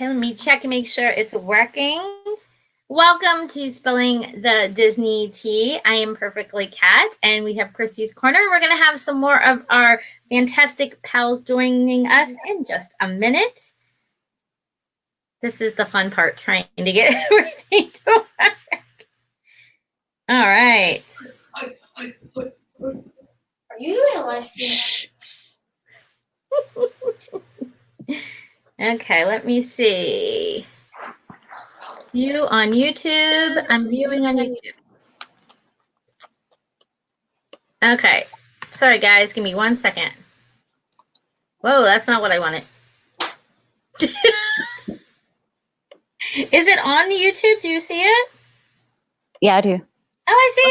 Okay, let me check and make sure it's working. Welcome to Spilling the Disney Tea. I am Perfectly Cat, and we have Christy's Corner. We're going to have some more of our fantastic pals joining us in just a minute. This is the fun part, trying to get everything to work. All right. Are you doing a live stream? Okay, let me see. View on YouTube. I'm viewing on YouTube. Okay. Sorry, guys. Give me 1 second. Whoa, that's not what I wanted. Is it on YouTube? Do you see it? Yeah, I do. Oh, I see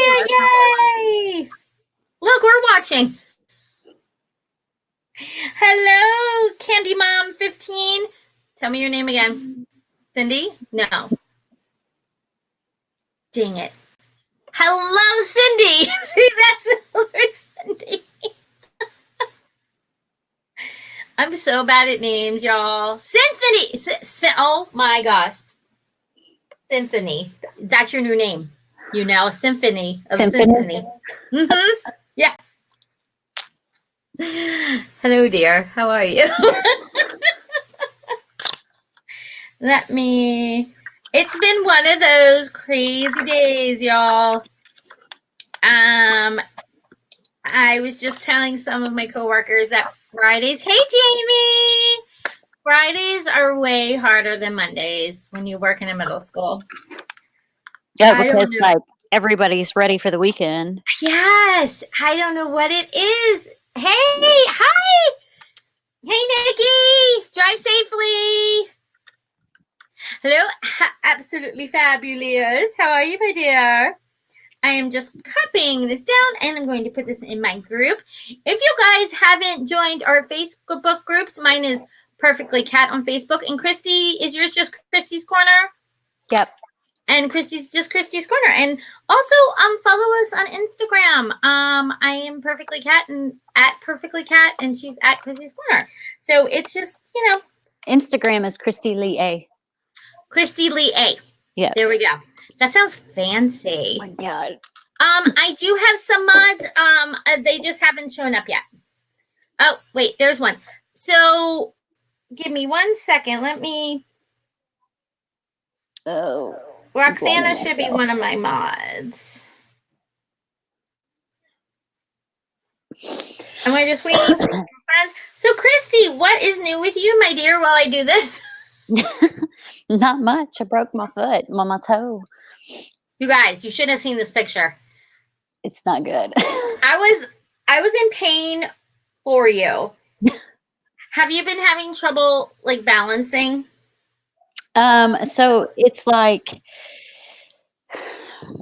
it. Yay! Look, we're watching. Hello, Candy Mom 15. Tell me your name again. Cindy? No. Dang it. Hello, Cindy. See, that's Cindy. I'm so bad at names, y'all. Symphony. Oh my gosh. Symphony. That's your new name. You now a symphony of Symphony. Mm-hmm. Yeah. Hello, dear. How are you? It's been one of those crazy days, y'all. I was just telling some of my coworkers that Fridays, hey, Jamie, Fridays are way harder than Mondays when you work in a middle school. Yeah, because like everybody's ready for the weekend. Yes, I don't know what it is. Hey, hi. Hey, Nikki, drive safely. Hello, absolutely fabulous. How are you, my dear? I am just copying this down and I'm going to put this in my group. If you guys haven't joined our Facebook groups, mine is Perfectly Cat on Facebook. And Christy, is yours just Christy's Corner? Yep. And Christy's just Christy's Corner. And also follow us on Instagram. I am Perfectly Cat and at Perfectly Cat and she's at Christy's Corner. So it's just, you know. Instagram is Christy Lee A. Christy Lee A. Yeah. There we go. That sounds fancy. Oh my God. I do have some mods. They just haven't shown up yet. Oh, wait, there's one. So give me 1 second. Let me. Oh. Roxana should be one of my mods. Am I just waiting for friends? So, Christy, what is new with you, my dear, while I do this? Not much. I broke my foot on my toe. You guys, you shouldn't have seen this picture. It's not good. I was in pain for you. Have you been having trouble like balancing? So it's like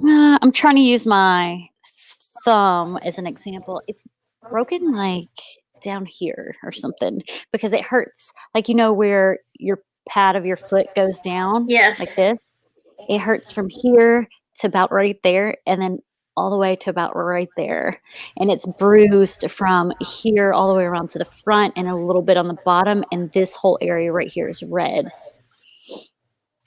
I'm trying to use my thumb as an example. It's broken like down here or something because it hurts. Like, you know, where your pad of your foot goes down? Yes. Like this. It hurts from here to about right there and then all the way to about right there. And it's bruised from here all the way around to the front and a little bit on the bottom. And this whole area right here is red.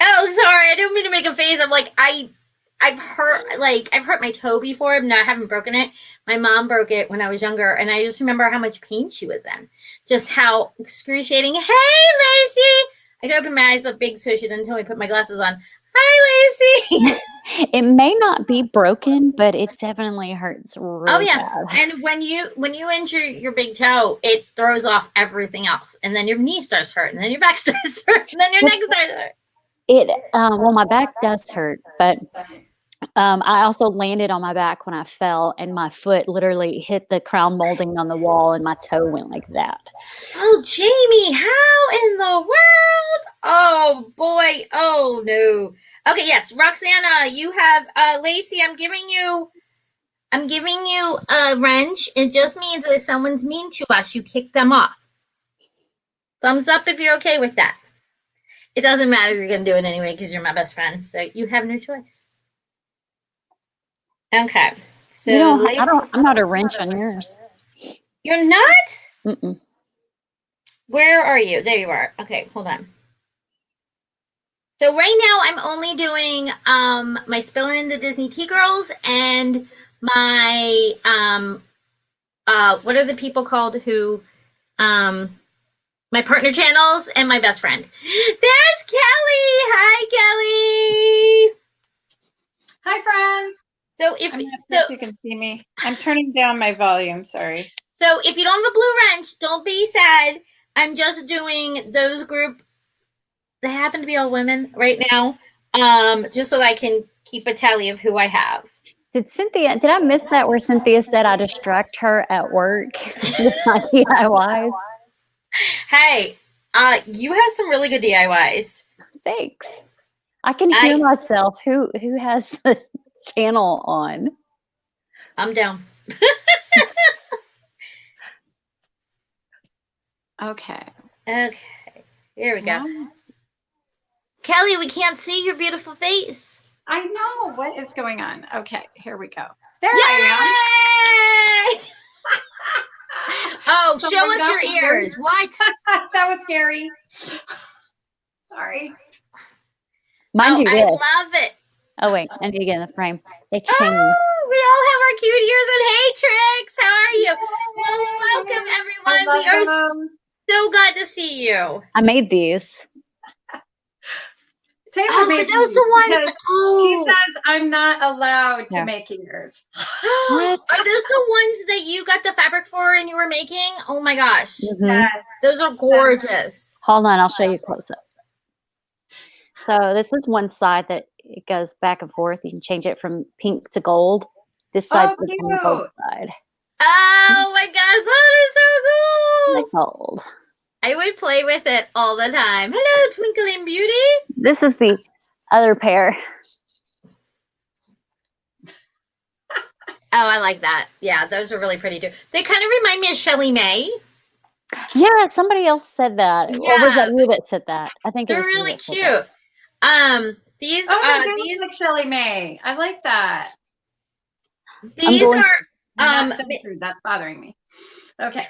Oh, sorry. I didn't mean to make a face. I'm like, I've hurt my toe before. No, I haven't broken it. My mom broke it when I was younger. And I just remember how much pain she was in. Just how excruciating. Hey, Lacey. I could open my eyes up big so she didn't tell me to put my glasses on. Hi, Lacey. It may not be broken, but it definitely hurts really bad. And when you injure your big toe, it throws off everything else. And then your knee starts hurt, and then your back starts hurt, and then your neck starts hurt. Well, my back does hurt, but I also landed on my back when I fell, and my foot literally hit the crown molding on the wall, and my toe went like that. Oh, Jamie, how in the world? Oh, boy. Oh, no. Okay, yes, Roxana, you have Lacey, I'm giving you a wrench. It just means that if someone's mean to us, you kick them off. Thumbs up if you're okay with that. It doesn't matter if you're going to do it anyway because you're my best friend, so you have no choice. Okay. So Lacey, I'm not a wrench on yours. You're not? Mm-mm. Where are you? There you are. Okay, hold on. So right now I'm only doing my Spillin' the Disney Tea Girls and my what are the people called who my partner channels and my best friend. There's Kelly. Hi, Kelly. Hi, friend. So if I'm not sure if you can see me. I'm turning down my volume. Sorry. So if you don't have a blue wrench, don't be sad. I'm just doing those group. They happen to be all women right now, just so that I can keep a tally of who I have. Did I miss that where Cynthia said I distract her at work with my DIYs? Hey, you have some really good DIYs. Thanks. I can hear myself. Who has the channel on? I'm down. Okay. Okay. Here we go. Wow. Kelly, we can't see your beautiful face. I know. What is going on? Okay, here we go. There Yay! I am. Oh, So show I us got your ears. What? That was scary. Sorry. Mind you, I this. love it. Oh wait, I need to get in the frame. They changed. Oh, we all have our cute ears. And hey, Trix, how are you? Well, welcome everyone. We are so glad to see you. I made these. Taylor made are those these the ones? because Oh, he says I'm not allowed Yeah. to make ears. What? Are those the ones that you got the fabric for and you were making? Oh my gosh, Mhm. Yes. those are gorgeous. Hold on, I'll show you close up. So this is one side that it goes back and forth. You can change it from pink to gold. This side's the gold side. Oh my gosh, that is so Like cool. gold. I would play with it all the time. Hello, Twinkling Beauty. This is the other pair. Oh, I like that. Yeah, those are really pretty too. They kind of remind me of Shelly May. Yeah, somebody else said that. Or was that Yeah. you that said that? I think it They're was you really that said that. cute. These Oh, they do these look like Shelly May. I like that. these are I'm not censored. That's bothering me. Okay.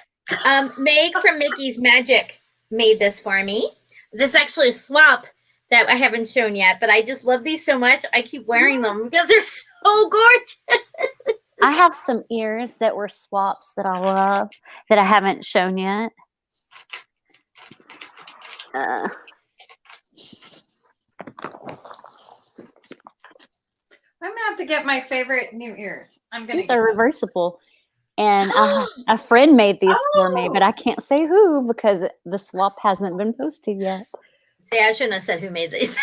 Meg from Mickey's Magic made this for me. This is actually a swap that I haven't shown yet, but I just love these so much. I keep wearing them because they're so gorgeous. I have some ears that were swaps that I love that I haven't shown yet. I'm gonna have to get my favorite new ears. These are reversible. And a friend made these for me, but I can't say who because the swap hasn't been posted yet. See, I shouldn't have said who made these.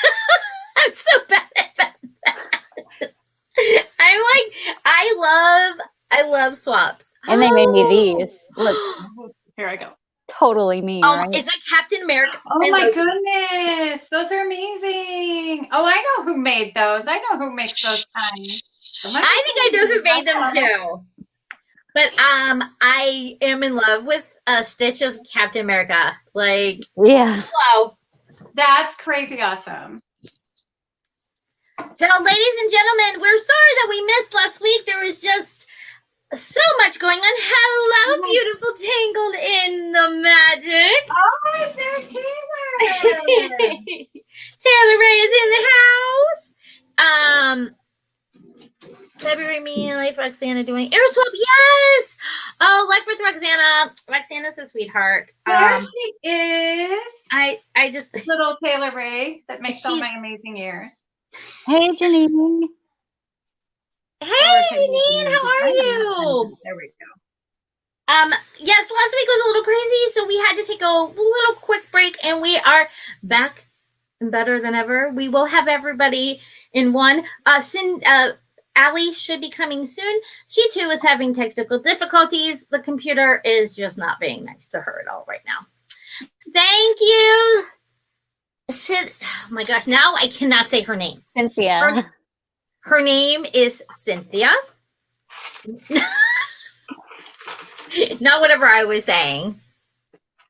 I'm so bad at that. I love swaps. And they made me these. Look, Here I go. totally me, right? It's like Captain America. Oh my goodness, those are amazing. Oh, I know who made those. I know who makes those kinds. I think I know who made them too. But I am in love with Stitch as Captain America. Like, yeah. hello. That's crazy awesome. So, ladies and gentlemen, we're sorry that we missed last week. There was just so much going on. Hello, beautiful Tangled in the Magic. Oh, it's there, Taylor. Taylor Ray is in the house. February, me and Life Roxana doing air swap. Yes. Oh, Life with Roxana. Roxana's a sweetheart. There she is. I just little Taylor Ray that makes all my amazing ears. Hey, Janine. Hey, Janine, how are you? There we go. Yes, last week was a little crazy, so we had to take a little quick break, and we are back and better than ever. We will have everybody in one. Allie should be coming soon. She too is having technical difficulties. The computer is just not being nice to her at all right now. Thank you. Oh my gosh, now I cannot say her name. Cynthia. Her name is Cynthia. Not whatever I was saying.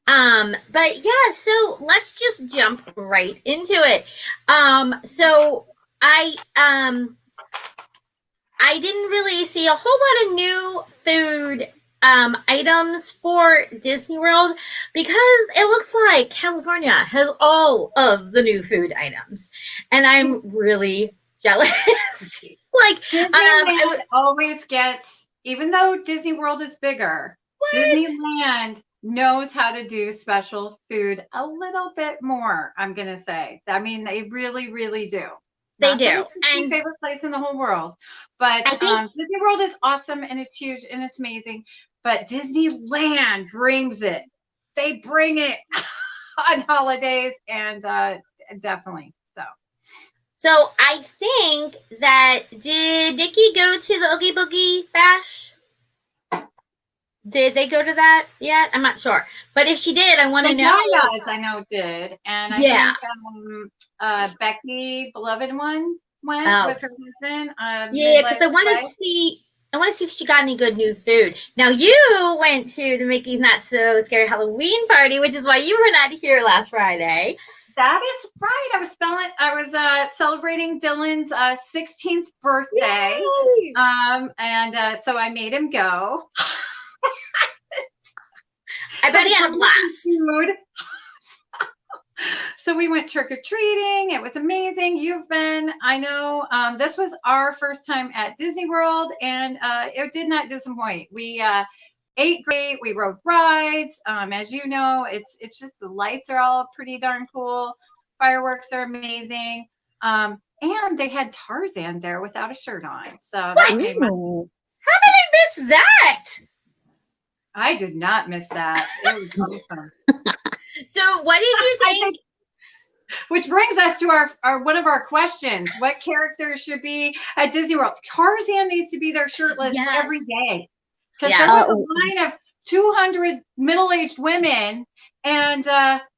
But yeah, so let's just jump right into it. So I didn't really see a whole lot of new food items for Disney World because it looks like California has all of the new food items, and I'm really jealous. Like, Disneyland always gets, even though Disney World is bigger, what? Disneyland knows how to do special food a little bit more, I'm going to say. I mean, they really, really do. They Not that do. it's my And favorite place in the whole world, but I think Disney World is awesome and it's huge and it's amazing. But Disneyland brings it. They bring it on holidays and definitely. so. I think that did Nikki go to the Oogie Boogie Bash? Did they go to that yet? I'm not sure. But if she did, I want to The know. Yaya's, I know, did. And I Yeah. think Becky, beloved one, went Oh. with her husband. Yeah, because I want to see. I want to see if she got any good new food. Now you went to the Mickey's Not So Scary Halloween party, which is why you were not here last Friday. That is right. I was celebrating Dylan's 16th birthday. Yay! And so I made him go. I bet he had a blast. Food. So we went trick-or-treating. It was amazing. You've been, I know, this was our first time at Disney World, and it did not disappoint. We ate great. We rode rides. As you know, it's just the lights are all pretty darn cool. Fireworks are amazing. And they had Tarzan there without a shirt on. So What? that made my, How did I miss that? I did not miss that. It was awesome. So what did you think? Which brings us to our one of our questions. What characters should be at Disney World? Tarzan needs to be there shirtless every day. Because there was a line of 200 middle-aged women and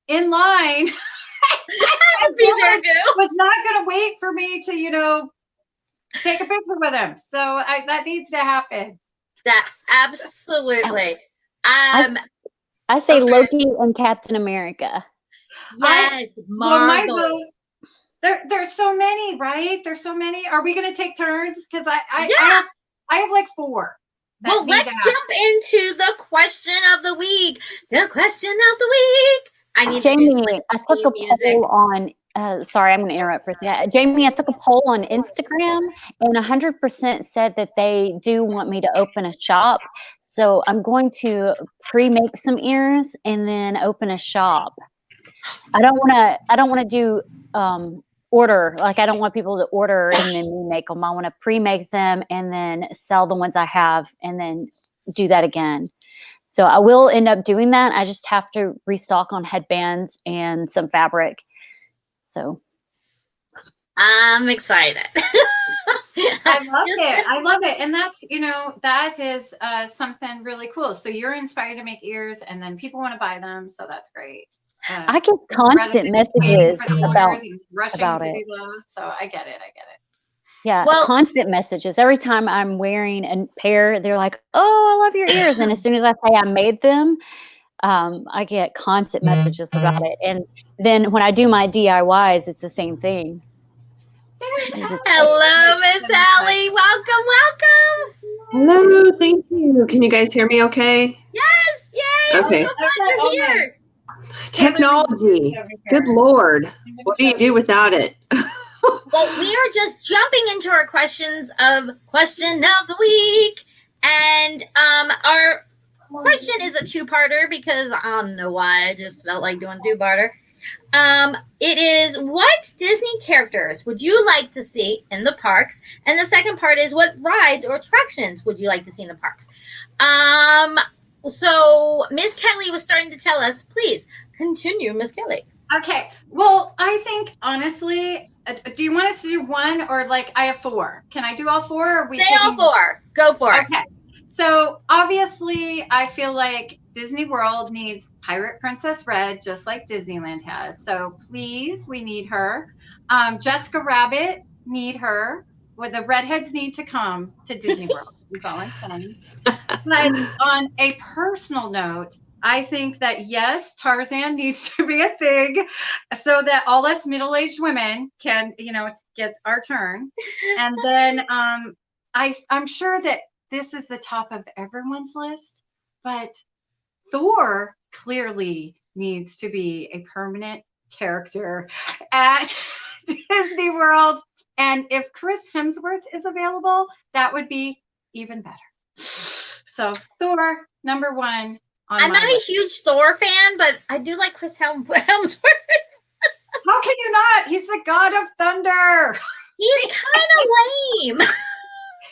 in line I would be there too. was not going to wait for me to, take a picture with him. So that needs to happen. That absolutely. I say Loki and Captain America. Yes, Well, my Marvel. vote, there's so many, right? There's so many. Are we going to take turns? Because I have like 4. Well, let's jump into the question of the week. The question of the week. I need Jamie, I took a poll on. Sorry, I'm going to interrupt for a second. Jamie, I took a poll on Instagram, and 100% said that they do want me to open a shop. So I'm going to pre-make some ears and then open a shop. I don't want to do order. Like, I don't want people to order and then me make them. I want to pre-make them and then sell the ones I have and then do that again. So I will end up doing that. I just have to restock on headbands and some fabric. So I'm excited. I love it. I love it. And that's, that is something really cool. So you're inspired to make ears and then people want to buy them. So that's great. I get constant messages about it. So I get it. Yeah, constant messages. Every time I'm wearing a pair, they're like, "Oh, I love your ears." And as soon as I say I made them, I get constant messages about it. And then when I do my DIYs, it's the same thing. Hello, Miss Sally. Welcome. Hello, thank you. Can you guys hear me okay? Yes, yay. Okay. I'm so glad you're here. Technology. Good Lord. What do you do without it? Well, we are just jumping into our question of the week. And our question is a 2-parter because I don't know why I just felt like doing a 2-parter. It is, what Disney characters would you like to see in the parks? And the second part is, what rides or attractions would you like to see in the parks? So Miss Kelly was starting to tell us. Please continue, Miss Kelly. Okay. Well, I think honestly, do you want us to do one or like I have 4? Can I do all 4? Or are we say all 4? Go for it. Okay. So obviously, I feel like Disney World needs Pirate Princess Red, just like Disneyland has. So please, we need her. Jessica Rabbit, need her. Well, the redheads need to come to Disney World. Is all I'm saying. But on a personal note, I think that yes, Tarzan needs to be a thing so that all us middle-aged women can, get our turn. And then I'm sure that this is the top of everyone's list, but Thor clearly needs to be a permanent character at Disney World. And if Chris Hemsworth is available, that would be even better. So Thor, number one on I'm my not list. a huge Thor fan, but I do like Chris Hemsworth. How can you not? He's the god of thunder. He's kind of lame.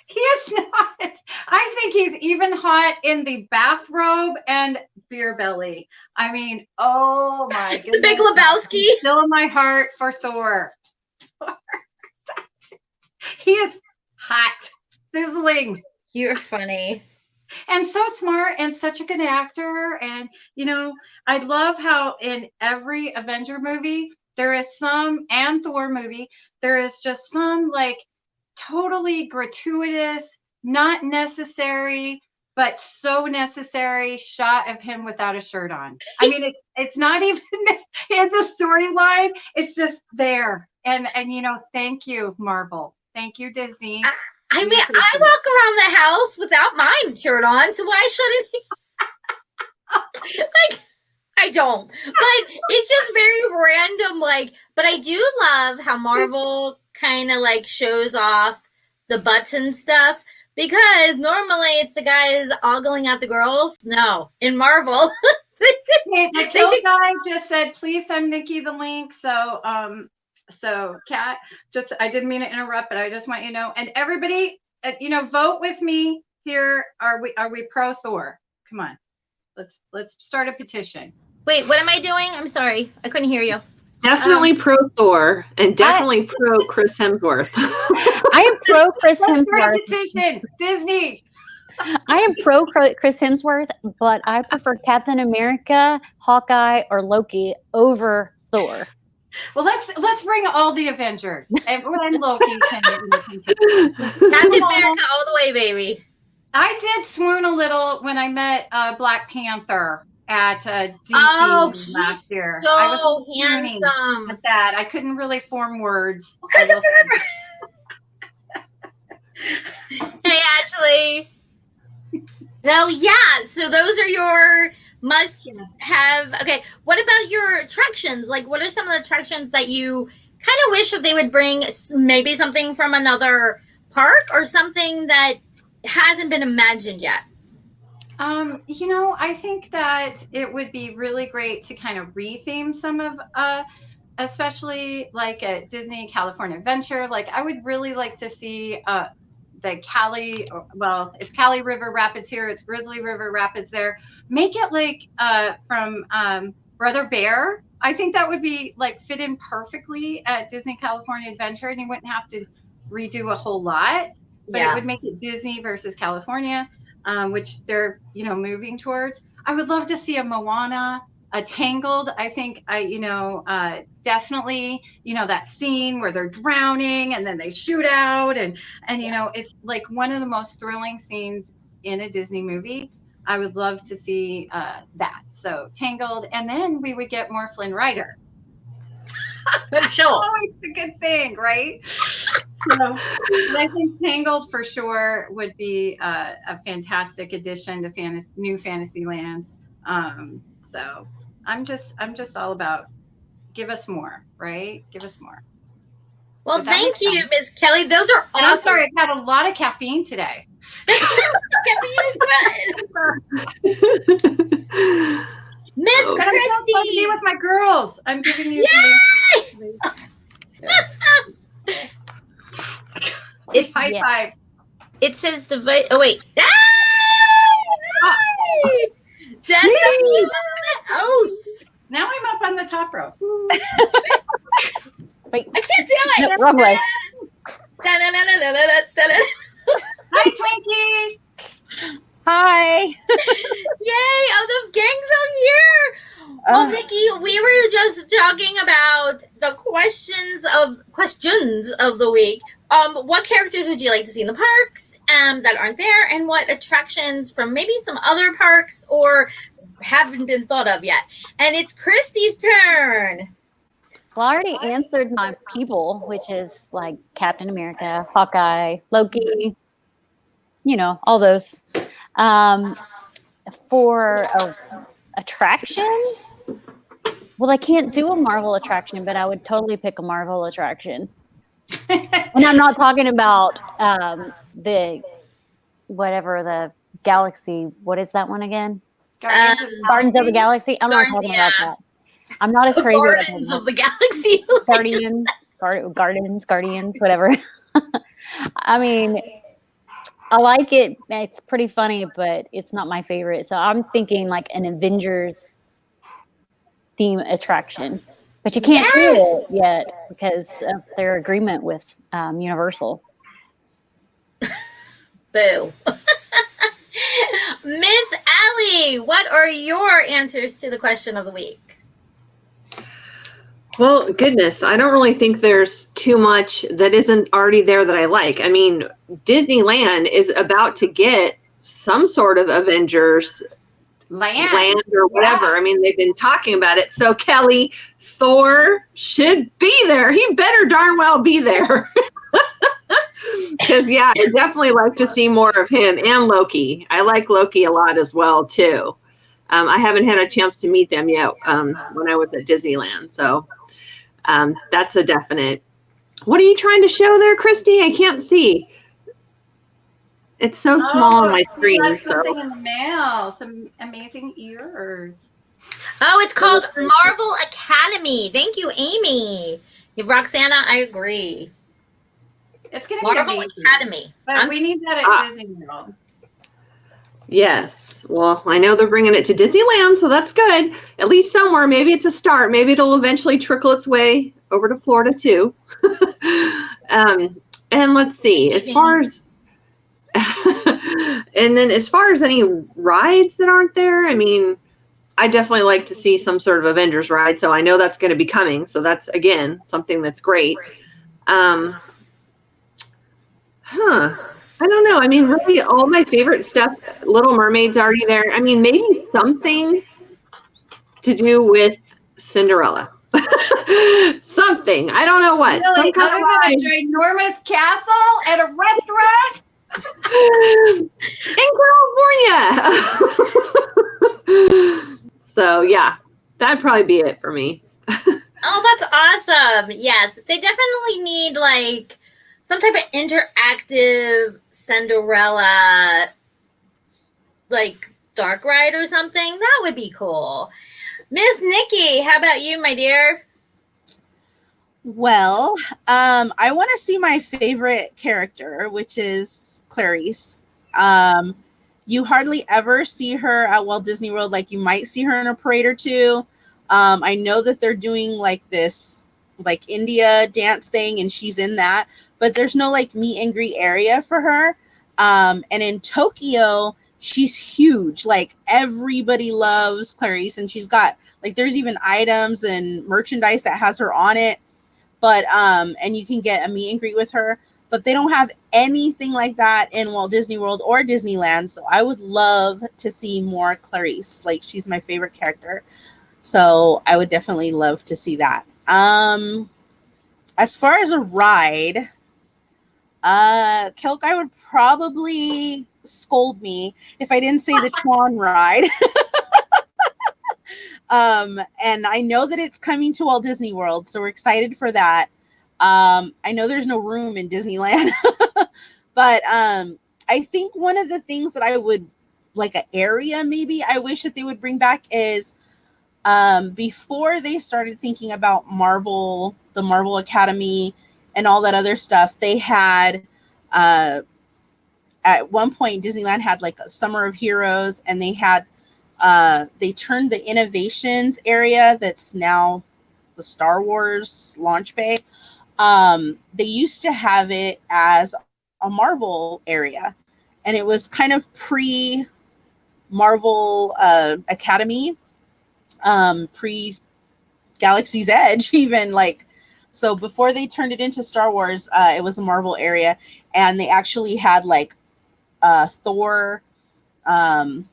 He is not. I think he's even hot in the bathrobe and beer belly. I mean, oh my goodness. The Big Lebowski. Still in my heart for Thor. He is hot, sizzling. You're funny. And so smart and such a good actor. And, you know, I love how in every Avenger movie, there is some, and Thor movie, there is just some like totally gratuitous, not necessary, but so necessary shot of him without a shirt on. I mean, it's not even in the storyline. It's just there. And you know, thank you, Marvel. Thank you, Disney. I mean, I walk around the house without my shirt on, so why shouldn't he? Like, I don't. But it's just very random. Like, but I do love how Marvel kind of like shows off the butts and stuff, because normally it's the guys ogling at the girls. No, in Marvel. Hey, the kill guy just said, please send Nikki the link. So Kat, just, I didn't mean to interrupt, but I just want you to know, and everybody, you know, vote with me here. Are we pro Thor? Come on, let's start a petition. Wait, what am I doing? I'm sorry, I couldn't hear you. Definitely pro Thor and definitely pro Chris Hemsworth. I am pro Chris Let's start Hemsworth. a petition, Disney. I am pro Chris Hemsworth, but I prefer Captain America, Hawkeye, or Loki over Thor. Well, let's bring all the Avengers. Everyone, Loki can. Captain America all the way, baby. I did swoon a little when I met Black Panther at DC last year. So I was handsome. at that. I couldn't really form words. Hey, Ashley. So yeah, so those are your must-have. Okay, what about your attractions? Like, what are some of the attractions that you kind of wish that they would bring? Maybe something from another park or something that hasn't been imagined yet. You know, I think that it would be really great to kind of retheme some of, especially like at Disney California Adventure. Like, I would really like to see the Cali, well, it's Cali River Rapids here, it's Grizzly River Rapids there. Make it like from Brother Bear. I think that would be like fit in perfectly at Disney California Adventure, and you wouldn't have to redo a whole lot. But it would make it Disney versus California, which they're, you know, moving towards. I would love to see a Moana, a Tangled. I think definitely, you know, that scene where they're drowning and then they shoot out and you know, it's like one of the most thrilling scenes in a Disney movie. I would love to see that. So Tangled, and then we would get more Flynn Rider. That's sure. Always a good thing, right? So I think Tangled for sure would be a fantastic addition to new Fantasyland. So I'm just all about give us more, right? Give us more. Well, thank you, Miss Kelly. Those are awesome. And I'm sorry, I've had a lot of caffeine today. Caffeine is good. Miss Christie. I'm be with my girls. I'm giving you. It's high five. It says device. Oh wait. Now I'm up on the top row. Wait, I can't do it. No, wrong way. Hi, Twinkie. Hi. Yay! Oh, the gang's out here. Well, Nikki, we were just talking about the questions of the week. What characters would you like to see in the parks that aren't there, and what attractions from maybe some other parks or haven't been thought of yet? And it's Christy's turn. Well, I already answered my people, which is like Captain America, Hawkeye, Loki, you know, all those. For a attraction, well, I can't do a Marvel attraction, but I would totally pick a Marvel attraction. And I'm not talking about the whatever the galaxy. What is that one again? Gardens of the Galaxy. I'm not talking about that. I'm not as The crazy. Gardens of the Galaxy. Guardians, whatever. I mean, I like it. It's pretty funny, but it's not my favorite. So I'm thinking like an Avengers theme attraction. But you can't do it yet because of their agreement with Universal. Boo. Miss Allie, what are your answers to the question of the week? Well, goodness, I don't really think there's too much that isn't already there that I like. I mean, Disneyland is about to get some sort of Avengers land or whatever. I mean, they've been talking about it. So, Kelly, Thor should be there. He better darn well be there. Because, yeah, I'd definitely like to see more of him and Loki. I like Loki a lot as well, too. I haven't had a chance to meet them yet when I was at Disneyland. So that's a definite. What are you trying to show there, Christy? I can't see. It's so small on my screen. Got something in the mail. Some amazing ears. Oh, it's called Marvel Academy. Thank you, Amy. Roxana, I agree. It's going to be Marvel amazing. Academy. But we need that at Disney World. Yes. Well, I know they're bringing it to Disneyland, so that's good. At least somewhere. Maybe it's a start. Maybe it'll eventually trickle its way over to Florida, too. And let's see. As far as... and then as far as any rides that aren't there, I mean, I definitely like to see some sort of Avengers ride, so I know that's going to be coming. So that's, again, something that's great. I don't know. I mean, really, all my favorite stuff, Little Mermaid's already there. I mean, maybe something to do with Cinderella. Something. I don't know what. Really? Other than a ginormous castle at a restaurant? In California. So, yeah, that'd probably be it for me. Oh, that's awesome. Yes, they definitely need, like, some type of interactive Cinderella, like, dark ride or something. That would be cool. Miss Nikki, how about you, my dear? Well, I want to see my favorite character, which is Clarice. You hardly ever see her at Walt Disney World. Like, you might see her in a parade or two. I know that they're doing, like, this, like, India dance thing, and she's in that. But there's no, like, meet and greet area for her. And in Tokyo, she's huge. Like, everybody loves Clarice. And she's got, like, there's even items and merchandise that has her on it. But, and you can get a meet and greet with her. But they don't have anything like that in Walt Disney World or Disneyland. So I would love to see more Clarice. Like, she's my favorite character. So I would definitely love to see that. As far as a ride... Kelkai would probably scold me if I didn't say the Tron ride. And I know that it's coming to Walt Disney World, so we're excited for that. I know there's no room in Disneyland, but I think one of the things that I would, like an area maybe I wish that they would bring back is before they started thinking about Marvel, the Marvel Academy, and all that other stuff, they had, at one point, Disneyland had like a Summer of Heroes, and they had, they turned the Innovations area that's now the Star Wars launch bay. They used to have it as a Marvel area, and it was kind of pre-Marvel Academy, pre-Galaxy's Edge, even, like. So before they turned it into Star Wars, it was a Marvel area, and they actually had like Thor. They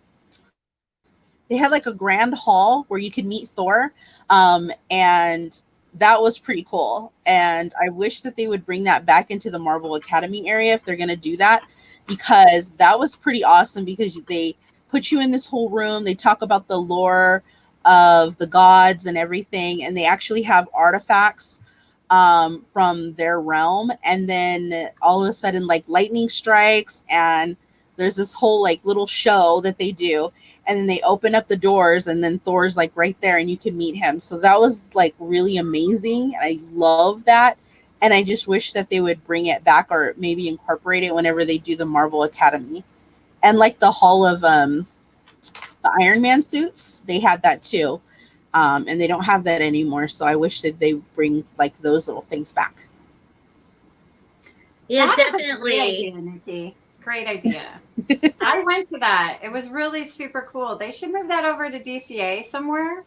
had like a grand hall where you could meet Thor, and that was pretty cool. And I wish that they would bring that back into the Marvel Academy area if they're going to do that, because that was pretty awesome, because they put you in this whole room. They talk about the lore of the gods and everything, and they actually have artifacts from their realm. And then all of a sudden, like, lightning strikes, and there's this whole like little show that they do, and then they open up the doors, and then Thor's like right there, and you can meet him. So that was like really amazing, and I love that. And I just wish that they would bring it back, or maybe incorporate it whenever they do the Marvel Academy. And like the Hall of the Iron Man suits, they had that too. And they don't have that anymore. So I wish that they bring like those little things back. Yeah, That is a definitely. great idea, Nikki. Great idea. I went to that. It was really super cool. They should move that over to DCA somewhere.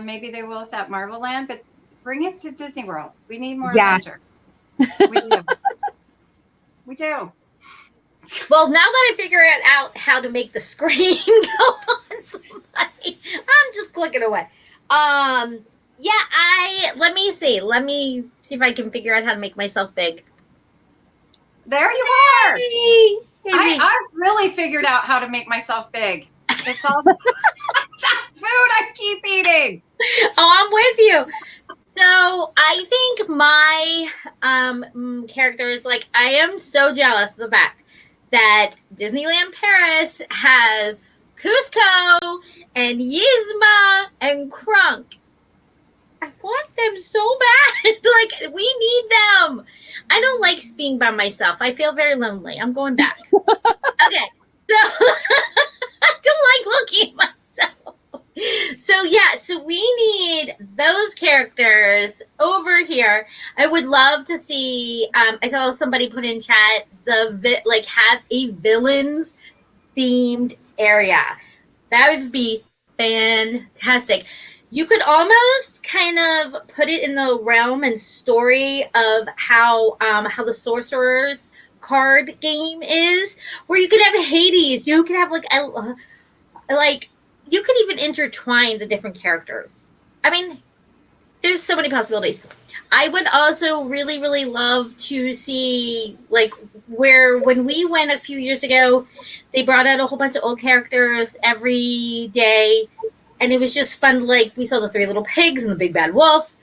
Maybe they will at Marvel Land, but bring it to Disney World. We need more Yeah. adventure. We do. We do. Well, now that I figure out how to make the screen go on somebody, I'm just clicking away. Let me see if I can figure out how to make myself big. There you are. Hey, I've really figured out how to make myself big. It's all that food I keep eating. Oh, I'm with you. So I think my character is like, I am so jealous of the fact that Disneyland Paris has Cusco and Yzma and Krunk. I want them so bad. Like, we need them. I don't like being by myself. I feel very lonely. I'm going back. Okay. So I don't like looking at myself. So we need those characters over here. I would love to see, I saw somebody put in chat, have a villains themed area. That would be fantastic. You could almost kind of put it in the realm and story of how the Sorcerer's card game is, where you could have Hades. You could have you could even intertwine the different characters. I mean, there's so many possibilities. I would also really, really love to see when we went a few years ago, they brought out a whole bunch of old characters every day. And it was just fun. Like, we saw the Three Little Pigs and the Big Bad Wolf.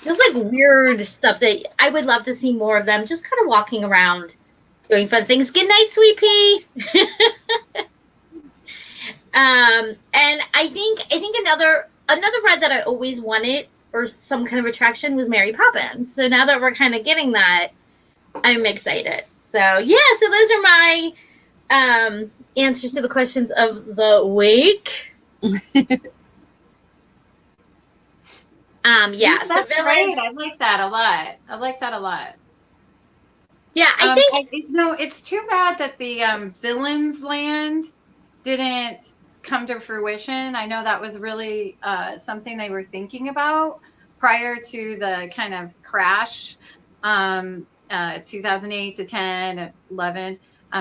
Just weird stuff that I would love to see more of them. Just kind of walking around, doing fun things. Good night, Sweet Pea. And I think another ride that I always wanted, or some kind of attraction, was Mary Poppins. So now that we're kind of getting that, I'm excited. So yeah, so those are my answers to the questions of the week. That's so villains. great. I like that a lot. Yeah, I think it's too bad that the Villains Land didn't come to fruition. I know that was really something they were thinking about prior to the kind of crash, 2008 to 10, 11.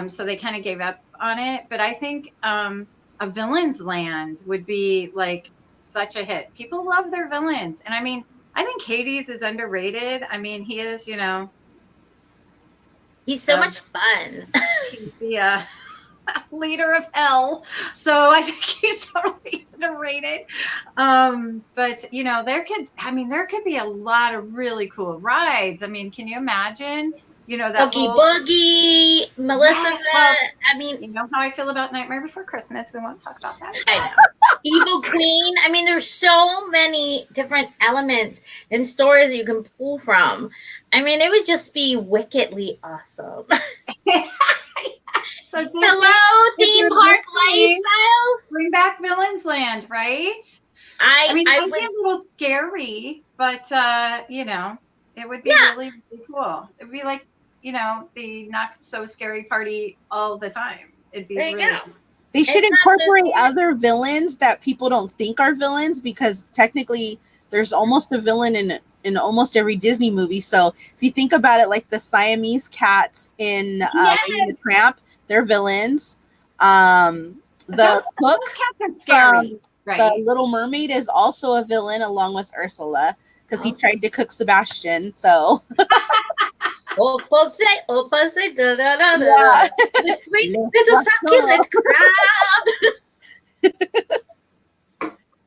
So they kind of gave up on it. But I think a Villains Land would be like such a hit. People love their villains. And I mean, I think Hades is underrated. I mean, he is, he's so much fun. He's the leader of hell. So I think he's totally underrated. But there could be a lot of really cool rides. I mean, can you imagine? That Boogie, Melissa. Well, I mean, you know how I feel about Nightmare Before Christmas. We won't talk about that. I know. Evil Queen. I mean, there's so many different elements and stories that you can pull from. I mean, it would just be wickedly awesome. So hello, theme park lifestyle. Bring back Villains Land, right? I mean, it would be a little scary, but it would be really, really cool. It would be like, the not so scary party all the time. It'd be there you really go. They should incorporate other villains that people don't think are villains, because technically there's almost a villain in almost every Disney movie. So if you think about it, like the Siamese cats in Lady and the Tramp, they're villains. The cook from The Little Mermaid is also a villain, along with Ursula, because he tried to cook Sebastian. So Opposite, opposite, da, da, da, da, Yeah. da. The sweet little succulent crab.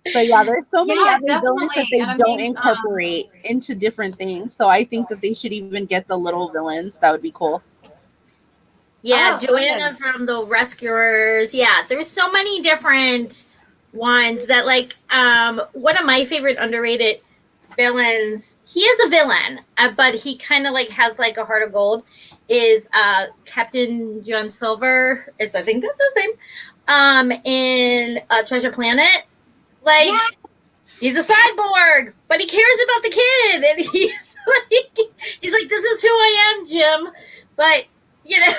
So yeah, there's so many Yeah, other villains that definitely. they And I don't mean, incorporate into different things. So I think that they should even get the little villains. That would be cool. Yeah, Oh, Joanna good. from the Rescuers. Yeah, there's so many different ones that like one of my favorite underrated villains. He is a villain, but he kind of like has like a heart of gold. Is Captain John Silver? Is I think that's his name. In Treasure Planet, like Yeah. he's a cyborg, but he cares about the kid, and he's like, this is who I am, Jim. But you know,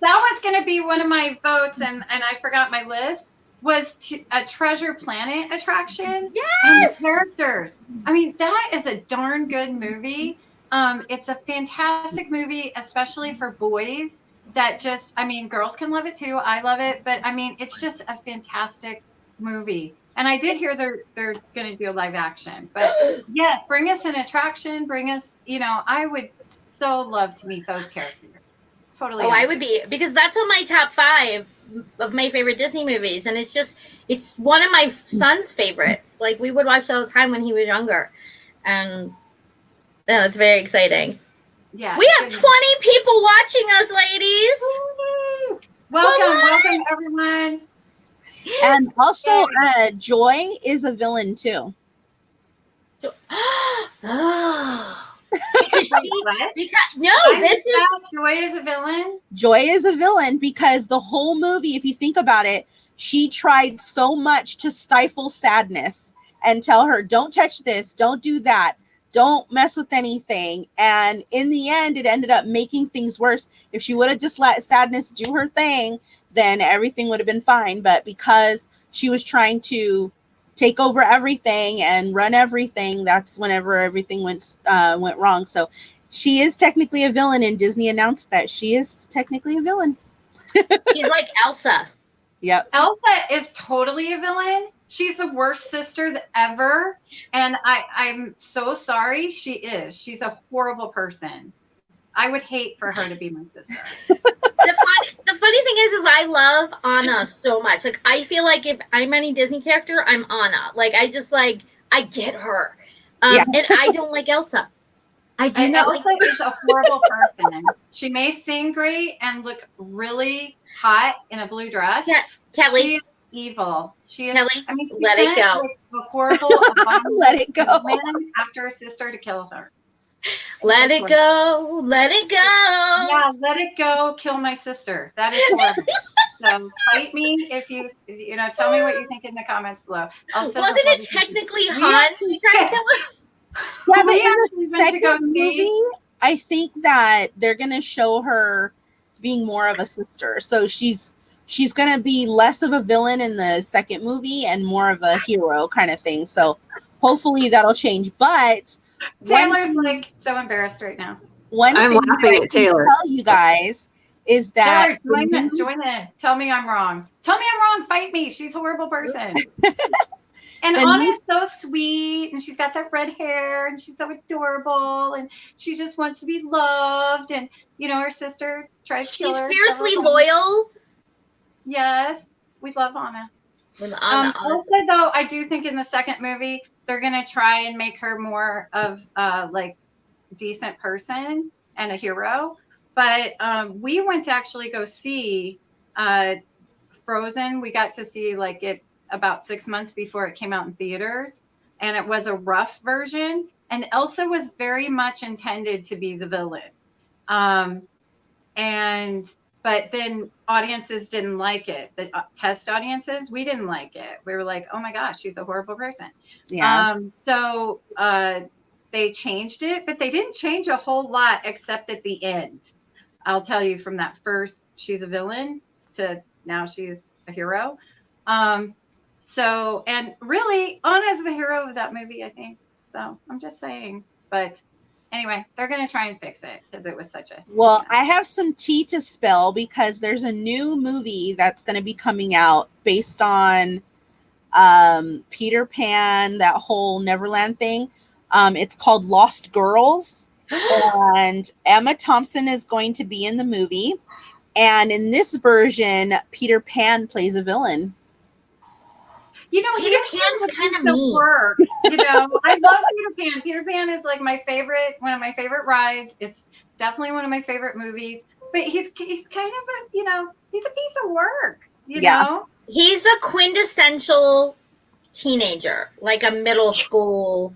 That was going to be one of my votes, and I forgot my list, was a Treasure Planet attraction. And the yes. characters. I mean, that is a darn good movie. It's a fantastic movie, especially for boys that just, I mean, girls can love it too. I love it. But I mean, it's just a fantastic movie. And I did hear they're going to do a live action. But yes, bring us an attraction. Bring us, you know, I would so love to meet those characters. Totally. Oh, I would be, because that's on my top 5 of my favorite Disney movies, and it's one of my son's favorites. Like we would watch it all the time when he was younger, and it's very exciting. Yeah. We have 20 people watching us, ladies. Welcome, everyone. And also, Joy is a villain too. Oh. Joy is a villain. Joy is a villain because the whole movie, if you think about it, she tried so much to stifle sadness and tell her, don't touch this, don't do that, don't mess with anything. And in the end, it ended up making things worse. If she would have just let sadness do her thing, then everything would have been fine. But because she was trying to take over everything and run everything, that's whenever everything went wrong. So she is technically a villain, and Disney announced that she is technically a villain. She's like Elsa. Yep. Elsa is totally a villain. She's the worst sister ever. And I'm so sorry. She's a horrible person. I would hate for her to be my sister. The funny thing is I love Anna so much. Like I feel like if I'm any Disney character, I'm Anna. Like I just like I get her. And I don't like Elsa. I do not. Elsa is a horrible person. She may sing great and look really hot in a blue dress. Yeah, Kelly. She is evil. She is. Kelly, I mean, let it go. A horrible, let it go. After her sister to kill her. Let it go. Let it go. Yeah, let it go. Kill my sister. That is horrible. So fight me if you tell me what you think in the comments below. Wasn't it technically Hans who tried to kill her? Yeah, but in the second movie, I think that they're gonna show her being more of a sister. So she's gonna be less of a villain in the second movie and more of a hero kind of thing. So hopefully that'll change. But Taylor's like so embarrassed right now. I'm laughing at Taylor. Tell you guys is that Taylor, join in. Tell me I'm wrong. Tell me I'm wrong. Fight me. She's a horrible person. And Anna's so sweet, and she's got that red hair, and she's so adorable, and she just wants to be loved. And her sister tries to kill her. She's fiercely loyal. Yes, we love Anna. Also, though, I do think in the second movie they're gonna try and make her more of like decent person and a hero. But we went to actually go see Frozen. We got to see like it about 6 months before it came out in theaters, and it was a rough version, and Elsa was very much intended to be the villain, but then audiences didn't like it. The test audiences, we didn't like it. We were like, oh my gosh, she's a horrible person. So they changed it, but they didn't change a whole lot except at the end. I'll tell you, from that first she's a villain to now she's a hero. So, and really, Anna's the hero of that movie, I think. So, I'm just saying. But anyway, they're going to try and fix it because it was such a... Well, I have some tea to spill because there's a new movie that's going to be coming out based on Peter Pan, that whole Neverland thing. It's called Lost Girls. And Emma Thompson is going to be in the movie. And in this version, Peter Pan plays a villain. You know, Peter he's Pan's kind kinda of the mean. work. You know, I love Peter Pan. Peter Pan is like my favorite, one of my favorite rides. It's definitely one of my favorite movies. But he's kind of a, you know, he's a piece of work. You Yeah. know, He's a quintessential teenager, like a middle school,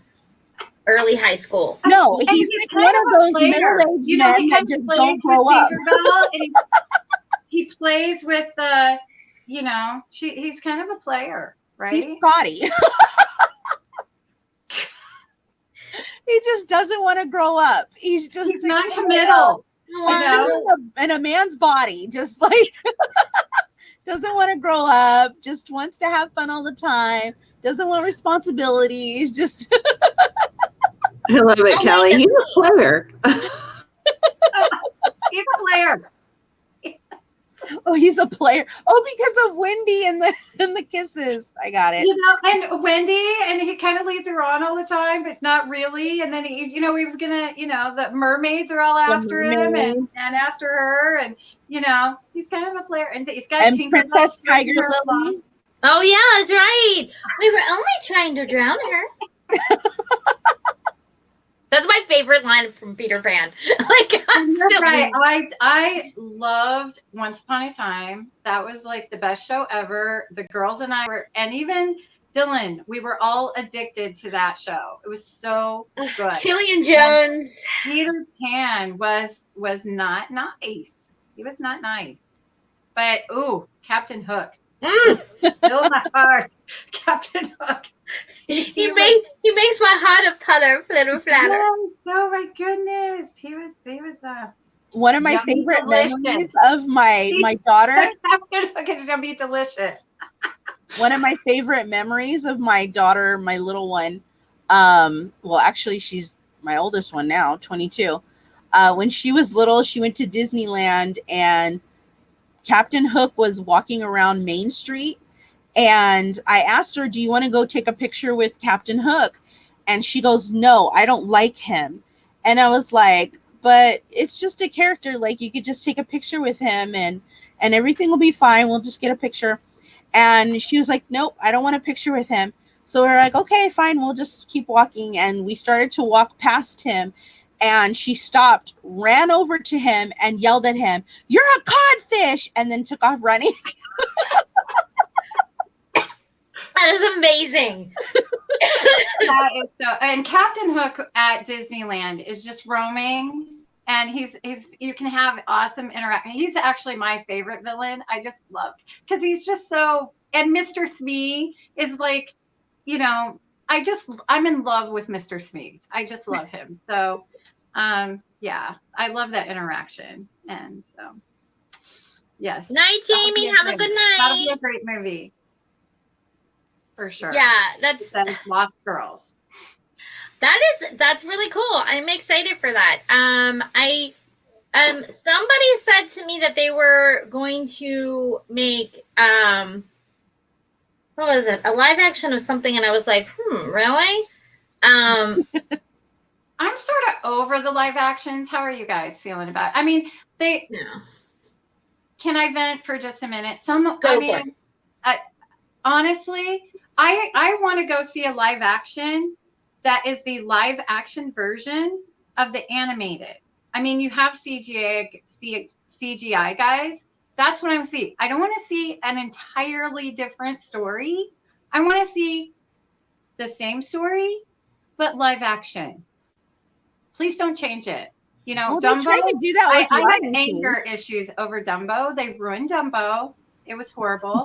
early high school. No, and he's he's like kind one of of a those player. middle-aged You know, men he that kind of just plays don't with grow up. Tinkerbell, and he plays with the, you know, he's kind of a player, right? He's spotty. He just doesn't want to grow up. He's not committal. You know? in a man's body, just like doesn't want to grow up, just wants to have fun all the time, doesn't want responsibilities, just I love it, Oh, Kelly. wait, He's a player. He's a player. oh, he's a player. Oh, because of Wendy and the kisses. I got it. You know, and Wendy, and he kind of leads her on all the time, but not really. And then he, you know, he was gonna, you know, the mermaids are all after him and after her, and you know, he's kind of a player, and he's got And Tinkerbell Princess stringing Tiger her Lily. along. Oh yeah, that's right. We were only trying to drown her. That's my favorite line from Peter Pan. Like, I'm You're still right. I loved Once Upon a Time. That was like the best show ever. The girls and I were, and even Dylan, we were all addicted to that show. It was so good. Killian Jones. Peter Pan was not nice. He was not nice. But ooh, Captain Hook. Mm. Still my heart. Captain Hook. He makes my heart a putter, flitter, flatter. Yes, oh my goodness. He was One of my Yummy favorite delicious. memories of my daughter. Captain Hook is gonna be delicious. One of my favorite memories of my daughter, my little one. Well, actually, she's my oldest one now, 22. When she was little, she went to Disneyland, and Captain Hook was walking around Main Street. And I asked her, "Do you want to go take a picture with Captain Hook?" And she goes, "No, I don't like him." And I was like, "But it's just a character. Like, you could just take a picture with him, and everything will be fine. We'll just get a picture." And she was like, "Nope, I don't want a picture with him." So we're like, "Okay, fine. We'll just keep walking." And we started to walk past him. And she stopped, ran over to him, and yelled at him, "You're a codfish!" And then took off running. That is amazing. That is so. And Captain Hook at Disneyland is just roaming, and he's you can have awesome interaction. He's actually my favorite villain. I just love because he's just so. And Mr. Smee is like, you know, I'm in love with Mr. Smee. I just love him. So, yeah, I love that interaction. And yes. Night, Jamie. Have a good night. That'll be a great movie. For sure. Yeah, that's Lost Girls. that's really cool. I'm excited for that. Somebody said to me that they were going to make what was it? A live action of something, and I was like, really? I'm sort of over the live actions. How are you guys feeling about it? I mean, can I vent for just a minute? Go for it. Honestly, I want to go see a live action that is the live action version of the animated. I mean, you have CGI guys. That's what I'm seeing. I don't want to see an entirely different story. I want to see the same story, but live action. Please don't change it. You know, Well, Dumbo. they tried to do that with I have Lion King. anger issues over Dumbo. They ruined Dumbo. It was horrible.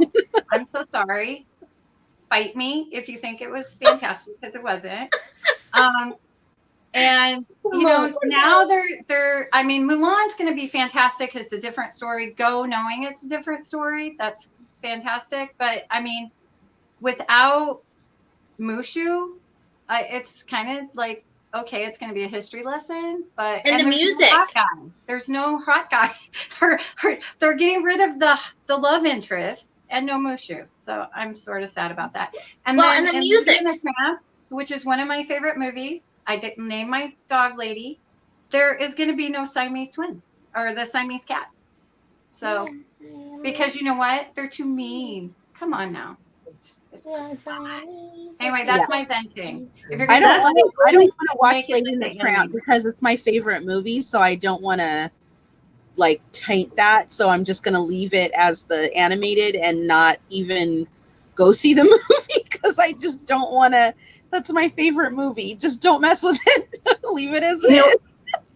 I'm so sorry. Fight me if you think it was fantastic, because it wasn't. And you know, now they're I mean, Mulan's going to be fantastic. It's a different story. Go knowing it's a different story. That's fantastic. But I mean, without Mushu, it's kind of like, okay, it's going to be a history lesson, but And the there's music. no hot guy. There's no hot guy. They're getting rid of the love interest and no Mushu. So I'm sort of sad about that. And Well, then and the in music. Lady and the Tramp, which is one of my favorite movies. I didn't name my dog Lady. there is going to be no Siamese twins or the Siamese cats. So, because you know what? They're too mean. Come on now. Anyway, that's my venting. If you're I going don't to want to watch make it Lady like and the the Tramp animated. because it's my favorite movie, so I don't want to like taint that. So I'm just going to leave it as the animated and not even go see the movie because I just don't want to. That's my favorite movie. Just don't mess with it. Leave it as it is.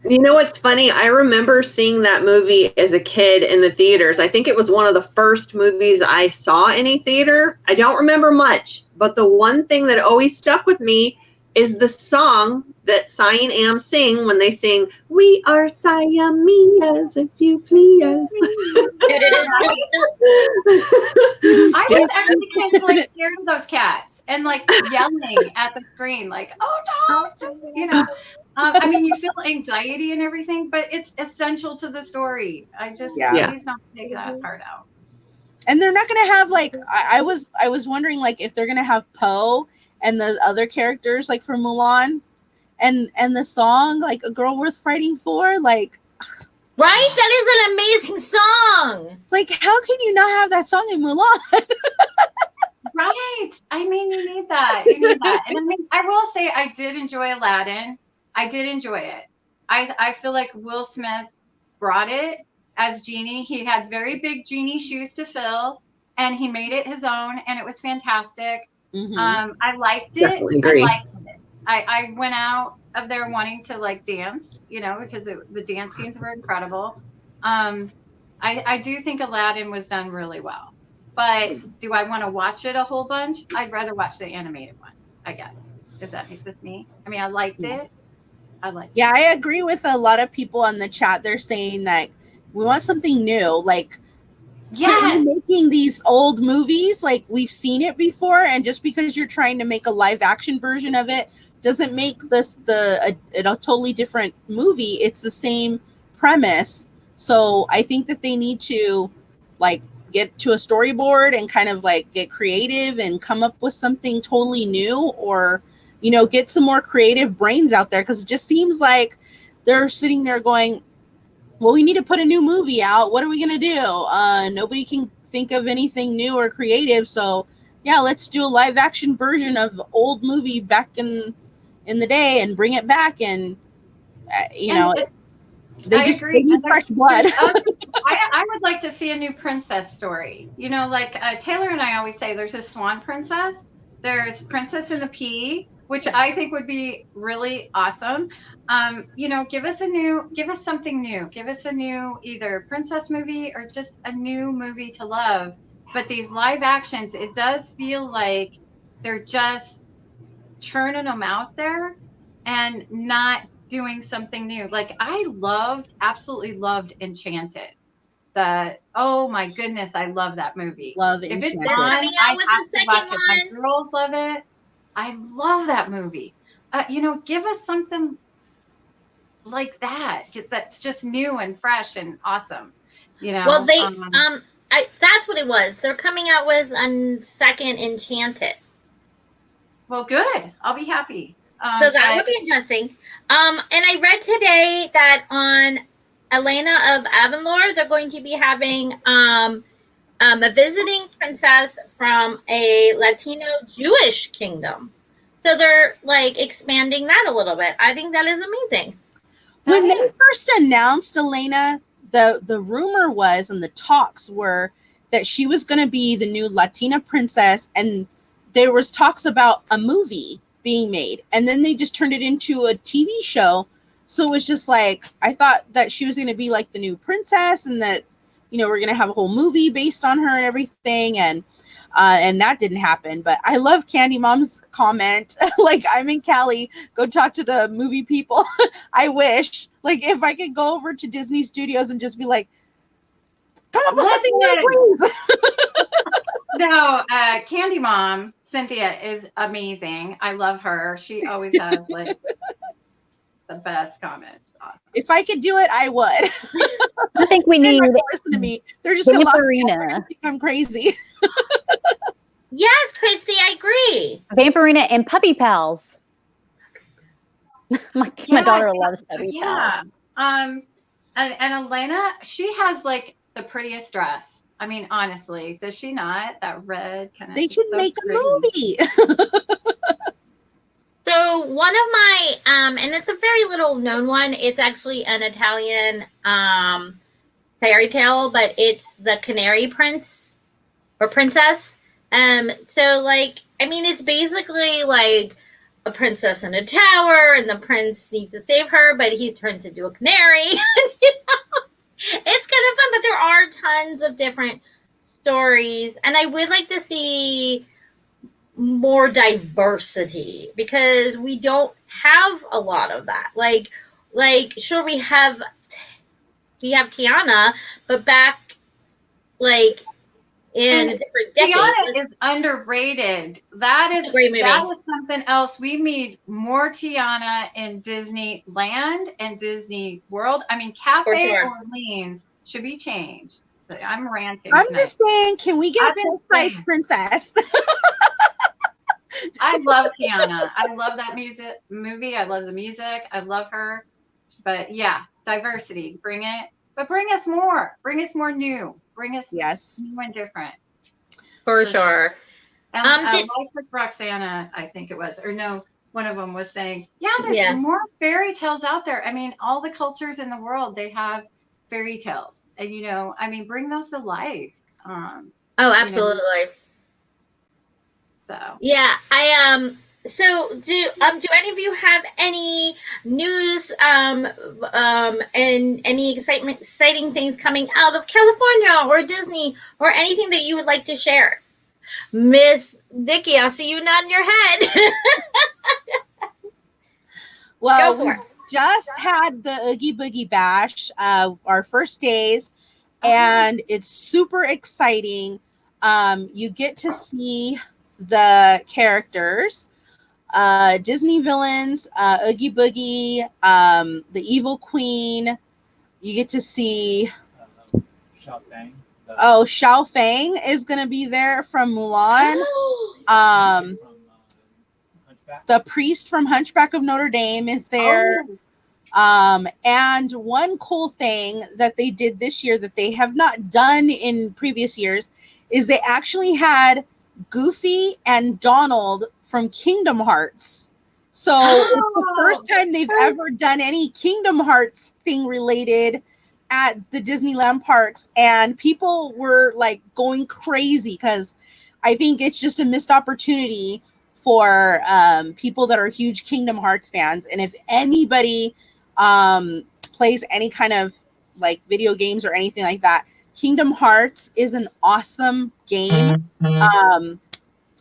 You know what's funny? I remember seeing that movie as a kid in the theaters. I think it was one of the first movies I saw in a theater. I don't remember much, but the one thing that always stuck with me is the song that Cy and Am sing when they sing, "We are Siamese, if you please." I was actually kind of like scared of those cats and like yelling at the screen, like, "Oh no!" You know. I mean, you feel anxiety and everything, but it's essential to the story. I just please don't take that part out. And they're not gonna have like I was wondering like if they're gonna have Poe and the other characters like from Mulan and the song like A Girl Worth Fighting For, like Right? That is an amazing song. Like how can you not have that song in Mulan? Right. I mean, you need that. You need that. And I mean, I will say I did enjoy Aladdin. I did enjoy it. I feel like Will Smith brought it as Genie. He had very big Genie shoes to fill, and he made it his own, and it was fantastic. Mm-hmm. I liked it. Definitely agree. I liked it. I went out of there wanting to like dance, you know, because the dance scenes were incredible. I do think Aladdin was done really well. But do I want to watch it a whole bunch? I'd rather watch the animated one, I guess. Is that just me? I mean, I liked it. Yeah, I agree with a lot of people on the chat. They're saying that we want something new. Like, yes, making these old movies, like we've seen it before, and just because you're trying to make a live action version of it doesn't make this a totally different movie. It's the same premise. So I think that they need to like get to a storyboard and kind of like get creative and come up with something totally new, or get some more creative brains out there, because it just seems like they're sitting there going, well, we need to put a new movie out. What are we going to do? Nobody can think of anything new or creative. So yeah, let's do a live action version of old movie back in the day and bring it back. And they need fresh blood. I would like to see a new princess story. Like Taylor and I always say, there's a swan princess. There's Princess and the Pea, which I think would be really awesome. Give us something new. Give us a new either princess movie or just a new movie to love. But these live actions, it does feel like they're just churning them out there and not doing something new. Like I absolutely loved Enchanted. Oh my goodness, I love that movie. Love if Enchanted. It's on, Coming out with the second one. My girls love it. I love that movie. Give us something like that, because that's just new and fresh and awesome. Well, they that's what it was. They're coming out with a second Enchanted. Well, good. I'll be happy. So that would be interesting. And I read today that on Elena of Avonlore, they're going to be having a visiting princess from a Latino Jewish kingdom. So they're like expanding that a little bit. I think that is amazing. When they first announced Elena, the rumor was and the talks were that she was going to be the new Latina princess, and there was talks about a movie being made, and then they just turned it into a TV show. So it was just like, I thought that she was going to be like the new princess, and that we're going to have a whole movie based on her and everything, and that didn't happen. But I love Candy Mom's comment, like, I'm in Cali, go talk to the movie people. I wish, like, if I could go over to Disney Studios and just be like, come up with something new, please. No, Candy Mom Cynthia is amazing. I love her. She always has like the best comments. Awesome. If I could do it, I would. I think we need. Listen to me. They're just a lot of people think I'm crazy. Yes, Christy, I agree. Vampirina and Puppy Pals. my Yeah, daughter loves Debbie Pal. Yeah. And Elena, she has like the prettiest dress. I mean, honestly, does she not? That red kind of. They should make a movie. So one of my and it's a very little known one. It's actually an Italian fairy tale, but it's the Canary Prince or Princess. So like, I mean, it's basically like a princess in a tower, and the prince needs to save her, but he turns into a canary. It's kind of fun, but there are tons of different stories, and I would like to see more diversity because we don't have a lot of that. Like sure we have Tiana, but back like in a different decade. Tiana is underrated. That is a great movie. That is something else. We need more Tiana in Disneyland and Disney World. I mean, Cafe Orleans should be changed. I'm ranting. I'm just saying, can we get a big princess? I love Tiana. I love that movie. I love the music. I love her. But yeah, diversity. Bring it. But bring us more. Bring us more new. Bring us new and different. For sure. And like with Roxana, I think it was, or no, one of them was saying, there's more fairy tales out there. I mean, all the cultures in the world, they have fairy tales. And, you know, I mean, bring those to life. Oh, absolutely. You know, so. Yeah, so do any of you have any news and any exciting things coming out of California or Disney or anything that you would like to share? Miss Vicky, I'll see you nodding your head. Well, we just had the Oogie Boogie Bash, our first days, and it's super exciting. You get to see the characters, Disney villains, Oogie Boogie, the Evil Queen. You get to see Xiao Fang is going to be there from Mulan. The priest from Hunchback of Notre Dame is there. And one cool thing that they did this year that they have not done in previous years is they actually had Goofy and Donald from Kingdom Hearts. So it's the first time they've ever done any Kingdom Hearts thing related at the Disneyland parks, and people were like going crazy because I think it's just a missed opportunity for people that are huge Kingdom Hearts fans. And if anybody plays any kind of like video games or anything like that, Kingdom Hearts is an awesome game.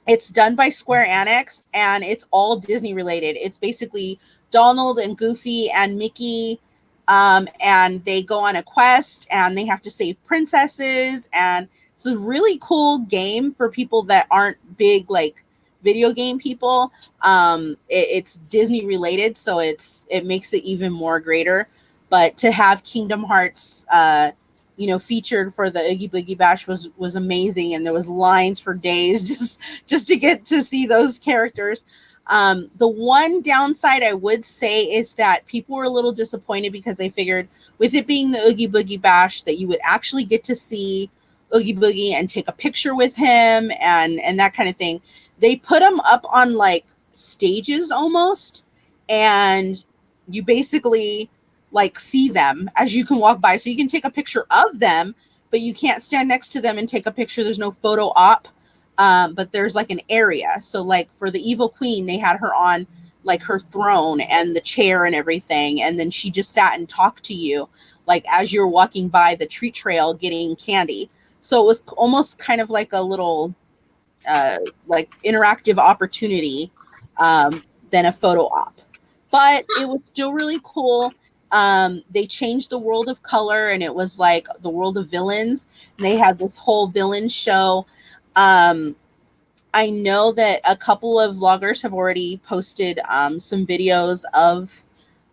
It's done by Square Enix, and it's all Disney related. It's basically Donald and Goofy and Mickey, and they go on a quest and they have to save princesses. And it's a really cool game for people that aren't big like video game people. It's Disney related, so it makes it even more greater. But to have Kingdom Hearts featured for the Oogie Boogie Bash was amazing, and there was lines for days just to get to see those characters. The one downside I would say is that people were a little disappointed because they figured with it being the Oogie Boogie Bash that you would actually get to see Oogie Boogie and take a picture with him and that kind of thing. They put them up on like stages almost, and you basically like see them as you can walk by. So you can take a picture of them, but you can't stand next to them and take a picture. There's no photo op, but there's like an area. So like for the Evil Queen, they had her on like her throne and the chair and everything. And then she just sat and talked to you like as you're walking by the treat trail getting candy. So it was almost kind of like a little like interactive opportunity than a photo op. But it was still really cool. They changed the world of color, and it was like the world of villains. And they had this whole villain show. I know that a couple of vloggers have already posted some videos of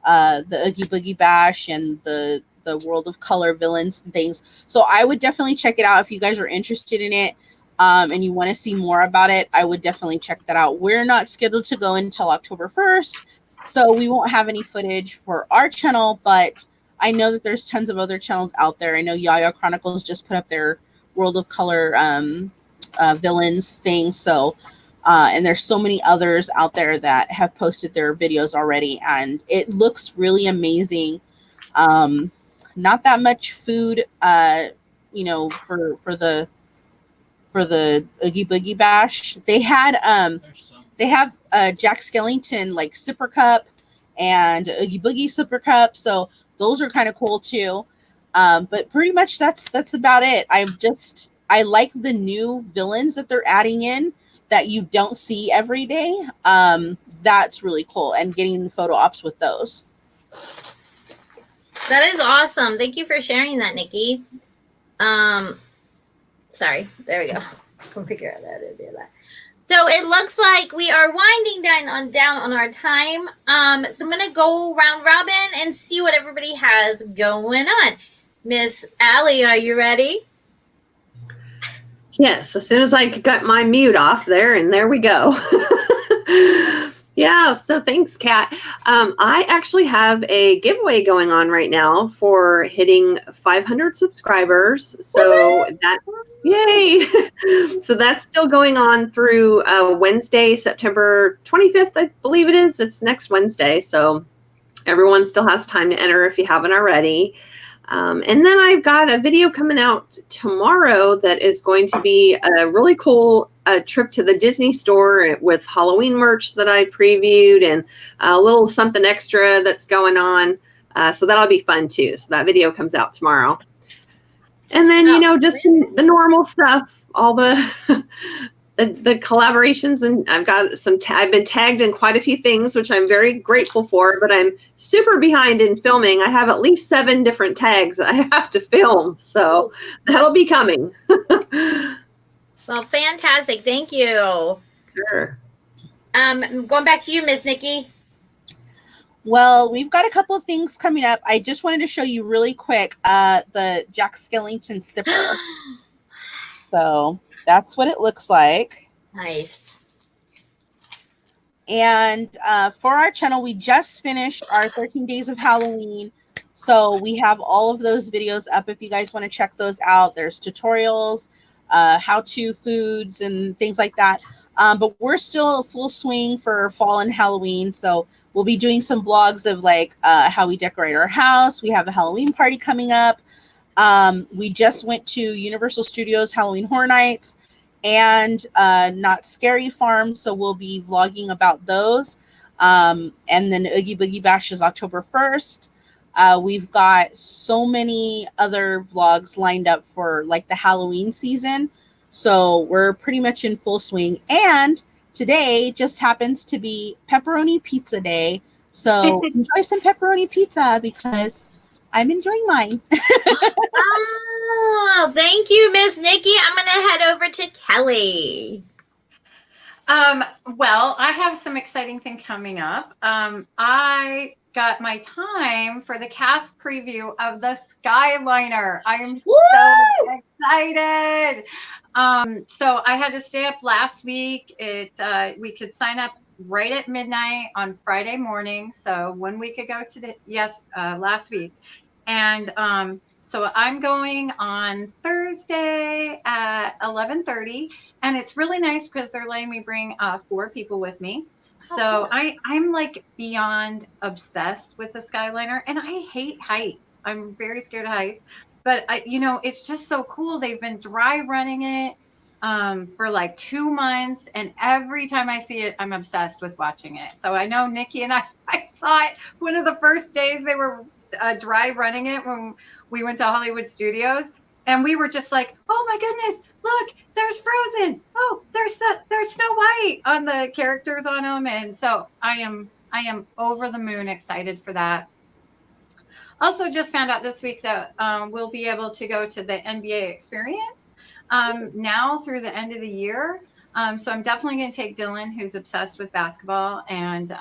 the Oogie Boogie Bash and the world of color villains and things. So I would definitely check it out if you guys are interested in it. And you want to see more about it, I would definitely check that out. We're not scheduled to go until October 1st. So we won't have any footage for our channel, but I know that there's tons of other channels out there. I know Yaya Chronicles just put up their World of Color villains thing. So, and there's so many others out there that have posted their videos already, and it looks really amazing. Not that much food, you know, for the Oogie Boogie Bash. They have Jack Skellington like sipper cup and Oogie Boogie sipper cup, so those are kind of cool too. But pretty much that's about it. I like the new villains that they're adding in that you don't see every day. That's really cool, and getting photo ops with those. That is awesome. Thank you for sharing that, Nikki. Sorry. There we go. I'll figure out how to do that. So it looks like we are winding down on our time. So I'm gonna go round robin and see what everybody has going on. Miss Allie, are you ready? Yes, as soon as I got my mute off there, and there we go. Yeah, so thanks, Kat. I actually have a giveaway going on right now for hitting 500 subscribers. So that, yay! So that's still going on through Wednesday, September 25th, I believe it is. It's next Wednesday. So everyone still has time to enter if you haven't already. And then I've got a video coming out tomorrow that is going to be a really cool trip to the Disney store with Halloween merch that I previewed and a little something extra that's going on. So that'll be fun too. So that video comes out tomorrow. And then, you know, just the normal stuff, all the the collaborations, and I've got some, I've been tagged in quite a few things, which I'm very grateful for, but I'm super behind in filming. I have at least 7 different tags I have to film, so that'll be coming. Well, fantastic. Thank you. Sure. Going back to you, Miss Nikki. Well, we've got a couple of things coming up. I just wanted to show you really quick the Jack Skellington sipper. So that's what it looks like. Nice. And for our channel, we just finished our 13 Days of Halloween. So we have all of those videos up if you guys want to check those out. There's tutorials, how-to foods, and things like that. But we're still full swing for fall and Halloween. So we'll be doing some vlogs of like how we decorate our house. We have a Halloween party coming up. We just went to Universal Studios Halloween Horror Nights and Not Scary Farm, so we'll be vlogging about those. And then Oogie Boogie Bash is October 1st. We've got so many other vlogs lined up for like the Halloween season, so we're pretty much in full swing. And today just happens to be pepperoni pizza day, so enjoy some pepperoni pizza because I'm enjoying mine. Oh, thank you, Miss Nikki. I'm going to head over to Kelly. Well, I have some exciting thing coming up. I got my time for the cast preview of the Skyliner. I am so excited. So I had to stay up last week. We could sign up right at midnight on Friday morning. So 1 week ago today, last week. And so I'm going on Thursday at 11:30, and it's really nice because they're letting me bring 4 people with me. So I'm like beyond obsessed with the Skyliner, and I hate heights. I'm very scared of heights, but you know, it's just so cool. They've been dry running it for like 2 months, and every time I see it, I'm obsessed with watching it. So I know Nikki and I saw it one of the first days they were dry running it when we went to Hollywood Studios, and we were just like, oh my goodness, look, there's Frozen, oh, there's Snow White on the characters on them. And so I am over the moon excited for that. Also just found out this week that we'll be able to go to the NBA experience now through the end of the year. So I'm definitely going to take Dylan, who's obsessed with basketball, and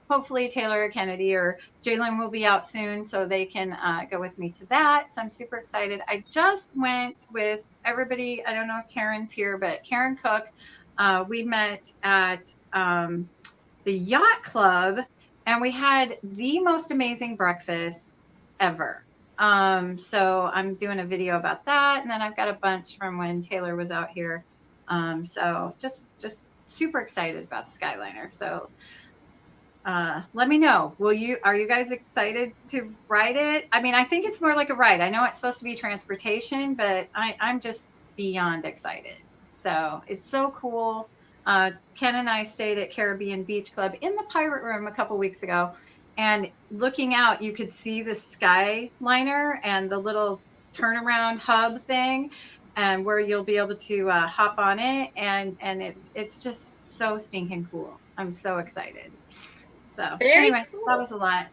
hopefully Taylor or Kennedy or Jalen will be out soon, so they can go with me to that. So I'm super excited. I just went with everybody. I don't know if Karen's here, but Karen Cook. We met at the Yacht Club, and we had the most amazing breakfast ever. So I'm doing a video about that, and then I've got a bunch from when Taylor was out here. So just super excited about the Skyliner. So let me know. Are you guys excited to ride it? I mean, I think it's more like a ride. I know it's supposed to be transportation, but I'm just beyond excited. So it's so cool. Ken and I stayed at Caribbean Beach Club in the Pirate Room a couple weeks ago, and looking out, you could see the Skyliner and the little turnaround hub thing, and where you'll be able to hop on it, and it's just so stinking cool. I'm so excited. So anyway, cool. that was a lot.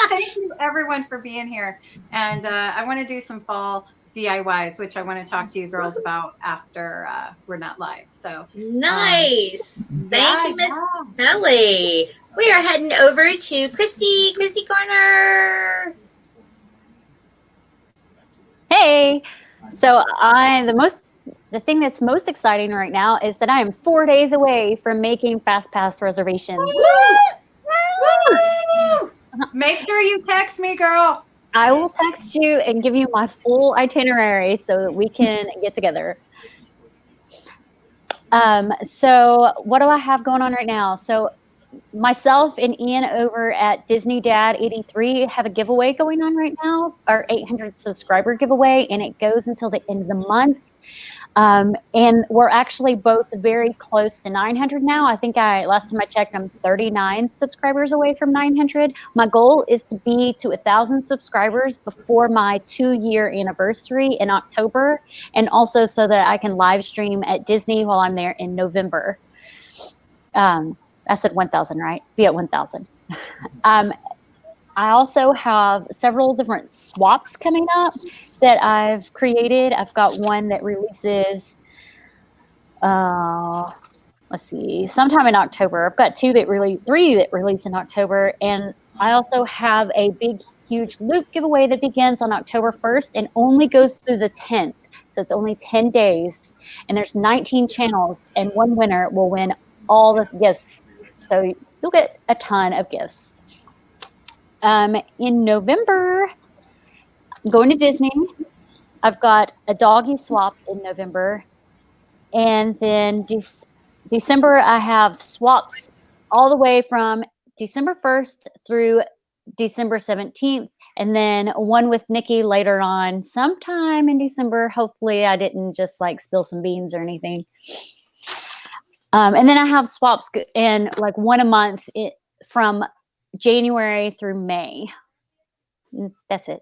Thank you everyone for being here. And I want to do some fall DIYs, which I want to talk to you girls about after we're not live. So Nice. Thank you, Miss yeah. Kelly. We are heading over to Christy Corner. Hey, so the thing that's most exciting right now is that I am 4 days away from making Fast Pass reservations. Woo! Make sure you text me, girl. I will text you and give you my full itinerary so that we can get together. So what do I have going on right now? So myself and Ian over at Disney Dad 83 have a giveaway going on right now, our 800 subscriber giveaway, and it goes until the end of the month. And we're actually both very close to 900 now. I think last time I checked, I'm 39 subscribers away from 900. My goal is to be to 1,000 subscribers before my 2-year anniversary in October, and also so that I can live stream at Disney while I'm there in November. I said 1,000, right? Be at 1,000. I also have several different swaps coming up that I've created. I've got one that releases, let's see, sometime in October. I've got three that release in October. And I also have a big, huge loop giveaway that begins on October 1st and only goes through the 10th. So it's only 10 days. And there's 19 channels, and one winner will win all the gifts. So you'll get a ton of gifts. In November, I'm going to Disney. I've got a doggy swap in November. And then December, I have swaps all the way from December 1st through December 17th. And then one with Nikki later on, sometime in December. Hopefully I didn't just like spill some beans or anything. And then I have swaps in like one a month from January through May. That's it.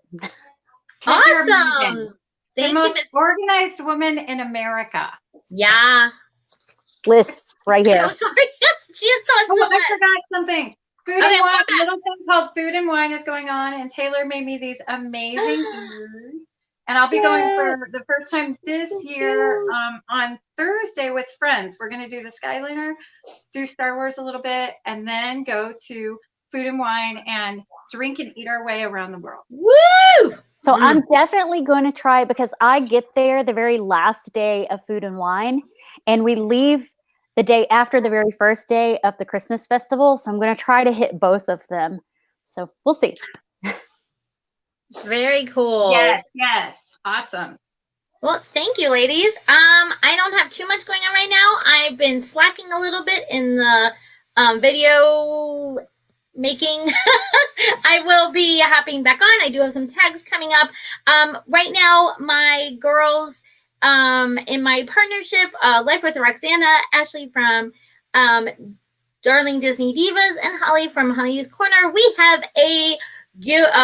Awesome. The most organized woman in America. Yeah. Lists right here. Oh, sorry. She just thought I forgot something. Food and wine. A little thing called Food and Wine is going on, and Taylor made me these amazing ears. And I'll be going for the first time this year on Thursday with friends. We're going to do the Skyliner, do Star Wars a little bit, and then go to Food and Wine and drink and eat our way around the world. Woo! So I'm definitely going to try, because I get there the very last day of Food and Wine, and we leave the day after the very first day of the Christmas festival. So I'm going to try to hit both of them. So we'll see. Very cool. Yes. Awesome. Well, thank you, ladies. I don't have too much going on right now. I've been slacking a little bit in the video making. I will be hopping back on. I do have some tags coming up. Right now, my girls in my partnership, Life with Roxana, Ashley from Darling Disney Divas, and Holly from Honey's Corner, we have a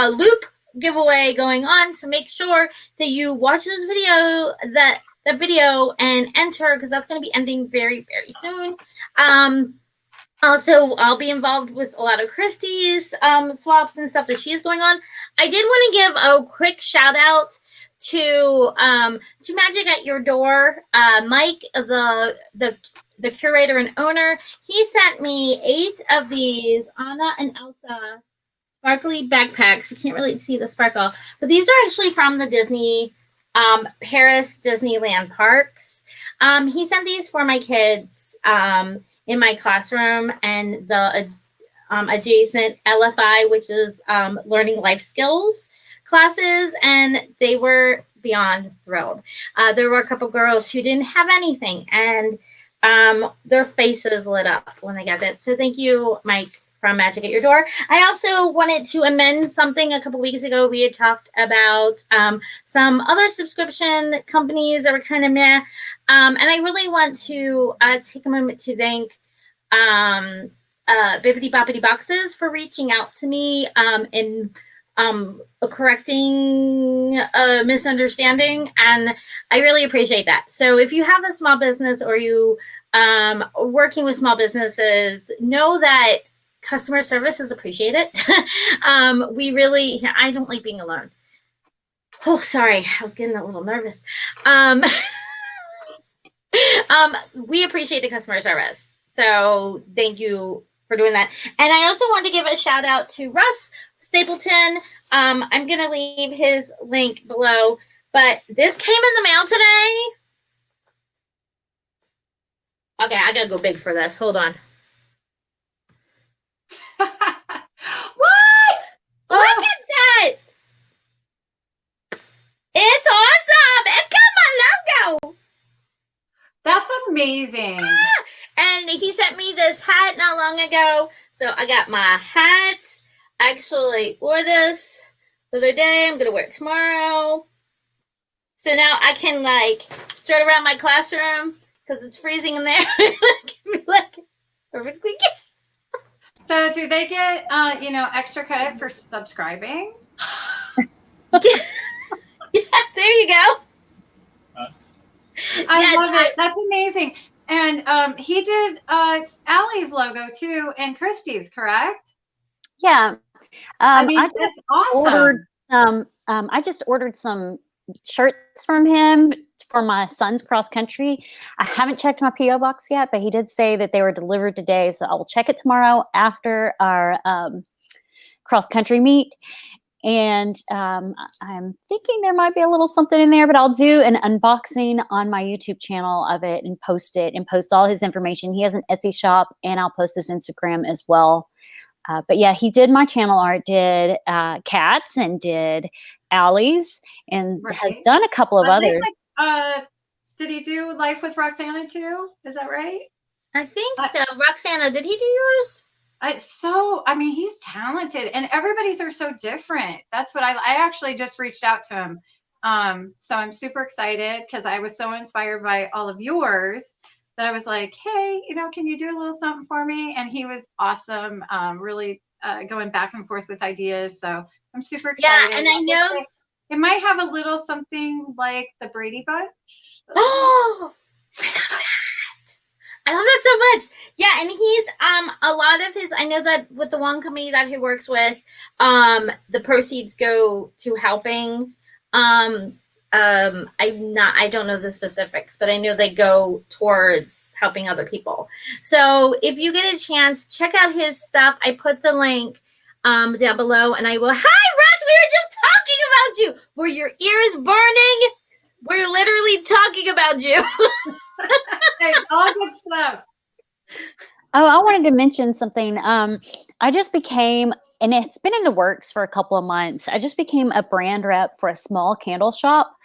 loop giveaway going on. So make sure that you watch this video, the video, and enter, because that's going to be ending very, very soon. Also, I'll be involved with a lot of Christy's swaps and stuff that she's going on. I did want to give a quick shout out to Magic at Your Door, Mike, the curator and owner. He sent me 8 of these Anna and Elsa sparkly backpacks. You can't really see the sparkle, but these are actually from the Disney Paris Disneyland parks. He sent these for my kids in my classroom, and the adjacent LFI, which is learning life skills classes, and they were beyond thrilled. There were a couple girls who didn't have anything, and their faces lit up when they got that. So thank you, Mike, from Magic at Your Door. I also wanted to amend something a couple weeks ago. We had talked about some other subscription companies that were kind of meh. And I really want to take a moment to thank Bibbidi Boppity Boxes for reaching out to me and correcting a misunderstanding. And I really appreciate that. So if you have a small business or you working with small businesses, know that customer service is appreciated. We really, I don't like being alone. Oh, sorry. I was getting a little nervous. We appreciate the customer service. So thank you for doing that. And I also want to give a shout out to Russ Stapleton. I'm going to leave his link below, but this came in the mail today. Okay, I got to go big for this. Hold on. What? Look at that. It's awesome. It's got my logo. That's amazing. And he sent me this hat not long ago. So I got my hat. I actually wore this the other day. I'm going to wear it tomorrow. So now I can like strut around my classroom because it's freezing in there. Like, perfectly good. So do they get, extra credit for subscribing? Yeah, there you go. I love it. That's amazing. And he did Allie's logo too, and Christy's, correct? Yeah. I mean, I that's just awesome. ordered some. I just ordered some shirts from him for my son's cross country. I haven't checked my PO box yet, but he did say that they were delivered today, so I will check it tomorrow after our cross country meet. And I'm thinking there might be a little something in there, but I'll do an unboxing on my YouTube channel of it and post it and post all his information. He has an Etsy shop, and I'll post his Instagram as well. But yeah, he did my channel art, did Cats, and did Allie's, and has done a couple of others. Did he do Life with Roxana too? Is that right? I think so. Roxana, did he do yours? He's talented, and everybody's are so different. That's what I actually just reached out to him. So I'm super excited because I was so inspired by all of yours that I was like, hey, can you do a little something for me? And he was awesome, really going back and forth with ideas. So I'm super excited. Yeah, and I know it might have a little something like the Brady Bunch. Oh, I love that so much. Yeah, and he's a lot of his, I know that with the one company that he works with, the proceeds go to helping. I don't know the specifics, but I know they go towards helping other people. So if you get a chance, check out his stuff. I put the link down below, and I will. Hi, Russ. We were just talking about you. Were your ears burning? We're literally talking about you. Hey, all good stuff. Oh, I wanted to mention something. I just became, and it's been in the works for a couple of months, I just became a brand rep for a small candle shop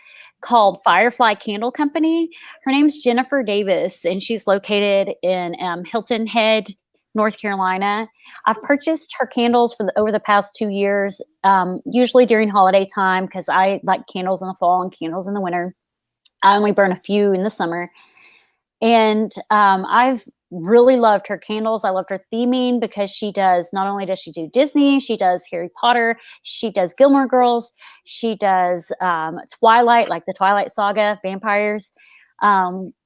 called Firefly Candle Company. Her name's Jennifer Davis, and she's located in Hilton Head, North Carolina. I've purchased her candles over the past 2 years, usually during holiday time, because I like candles in the fall and candles in the winter. I only burn a few in the summer. And I've really loved her candles. I loved her theming because not only does she do Disney, she does Harry Potter, she does Gilmore Girls, she does Twilight, like the Twilight Saga, vampires, Anna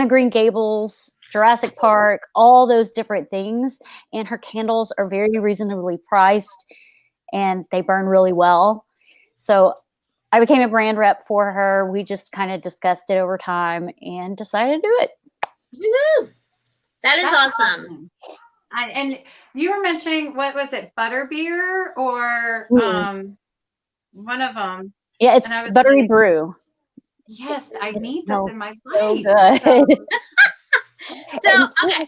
Green Gables, Jurassic Park, all those different things. And her candles are very reasonably priced, and they burn really well. So I became a brand rep for her. We just kind of discussed it over time and decided to do it. Woo-hoo! That's awesome. And you were mentioning, what was it, Butterbeer or one of them? Yeah, it's Buttery Brew. Yes, I need this in my life. So good. So, okay.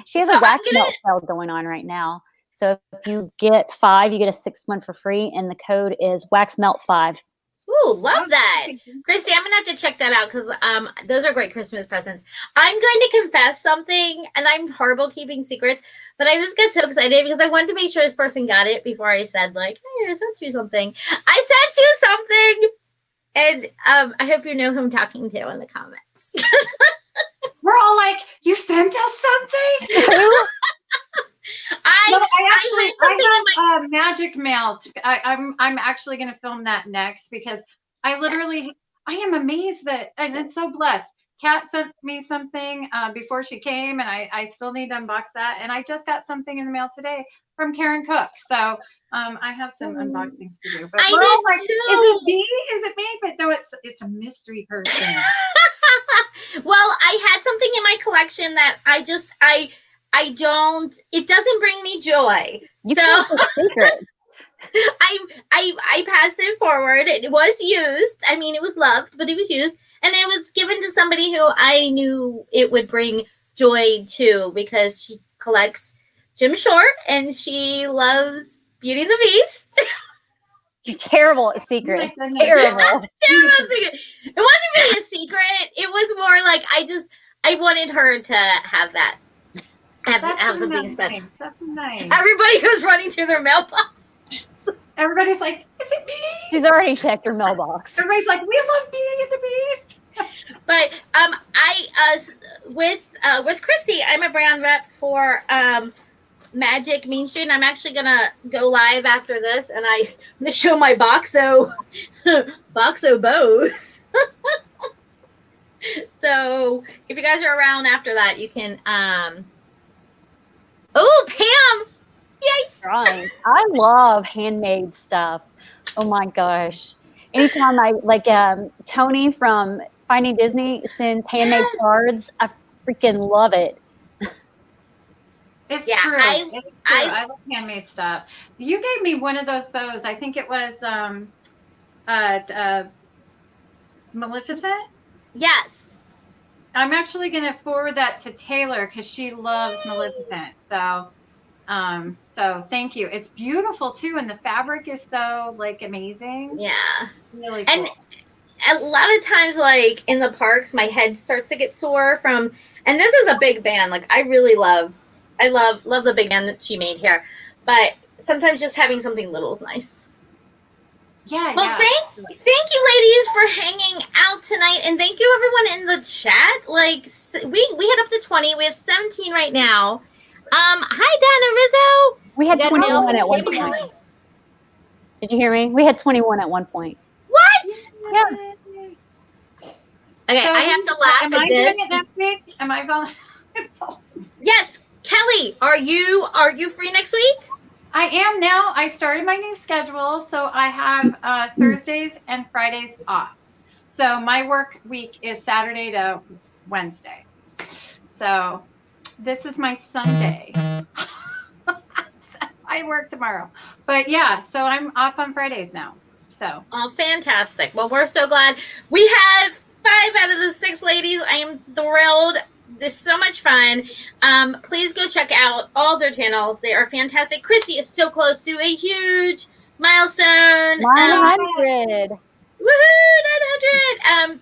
She has So a I'm wax gonna- melt sale going on right now. So if you get 5, you get a 6th one for free, and the code is wax melt 5. Ooh, love that. Christy, I'm gonna have to check that out because those are great Christmas presents. I'm going to confess something, and I'm horrible keeping secrets, but I just got so excited because I wanted to make sure this person got it before I said, like, hey, I sent you something. I sent you something, and I hope you know who I'm talking to in the comments. We're all like, you sent us something? I have magic mail. I'm actually going to film that next because I am amazed that, and I'm so blessed. Kat sent me something before she came, and I still need to unbox that. And I just got something in the mail today from Karen Cook. So I have some unboxings to do. But I we're all did like, too. is it me? Is it me? But no, it's a mystery person. Well, I had something in my collection that I don't, it doesn't bring me joy. You So kept a secret. I passed it forward. It was used. I mean, it was loved, but it was used. And it was given to somebody who I knew it would bring joy to because she collects Jim Short and she loves Beauty and the Beast. Terrible secret. My goodness. Terrible. Terrible secret. It wasn't really a secret. It was more like I wanted her to have that. Have something nice. special. That's nice. Everybody was running through their mailbox. Everybody's like, is it me? She's already checked her mailbox. Everybody's like, we love Beauty and the Beast. But with Christy, I'm a brand rep for Magic Mean Street. I'm actually gonna go live after this, and I'm gonna show my Boxo bows. So if you guys are around after that, you can. Oh, Pam! Yay! Drawing. I love handmade stuff. Oh my gosh. Anytime I like Tony from Finding Disney sends handmade Yes. cards, I freaking love it. It's Yeah, true. I- It's true. I love handmade stuff. You gave me one of those bows. I think it was Maleficent. Yes. I'm actually going to forward that to Taylor because she loves Maleficent. So thank you. It's beautiful too, and the fabric is so like amazing. Yeah. Really cool. And a lot of times, like in the parks, my head starts to get sore from. And this is a big band. Like I really love the big band that she made here. But sometimes just having something little is nice. Yeah. Well, thank you, ladies, for hanging out tonight, and thank you everyone in the chat. Like we had up to 20. We have 17 right now. Hi, Donna Rizzo. We had Yeah, 21 no, at one maybe point. Kelly. Did you hear me? We had 21 at one point. What? Yeah. Okay, So I have to laugh am at I this. doing it next week? Am I going? Yes, Kelly, are you free next week? I am now. I started my new schedule, so I have Thursdays and Fridays off. So my work week is Saturday to Wednesday. So this is my Sunday. I work tomorrow, but yeah. So I'm off on Fridays now. So Oh, fantastic. Well, we're so glad. We have 5 out of the 6 ladies. I am thrilled. This is so much fun. Please go check out all their channels. They are fantastic. Christy is so close to a huge milestone. 100. Woohoo, 900.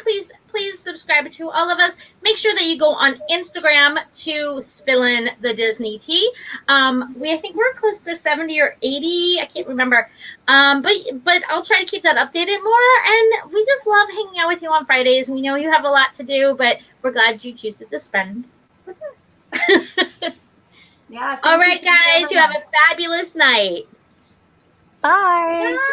Please subscribe to all of us. Make sure that you go on Instagram to Spillin the Disney Tea. I think we're close to 70 or 80. I can't remember. But I'll try to keep that updated more. And we just love hanging out with you on Fridays. We know you have a lot to do, but we're glad you choose to spend with us. yeah. All right, guys. You have a fabulous night. Bye. Bye.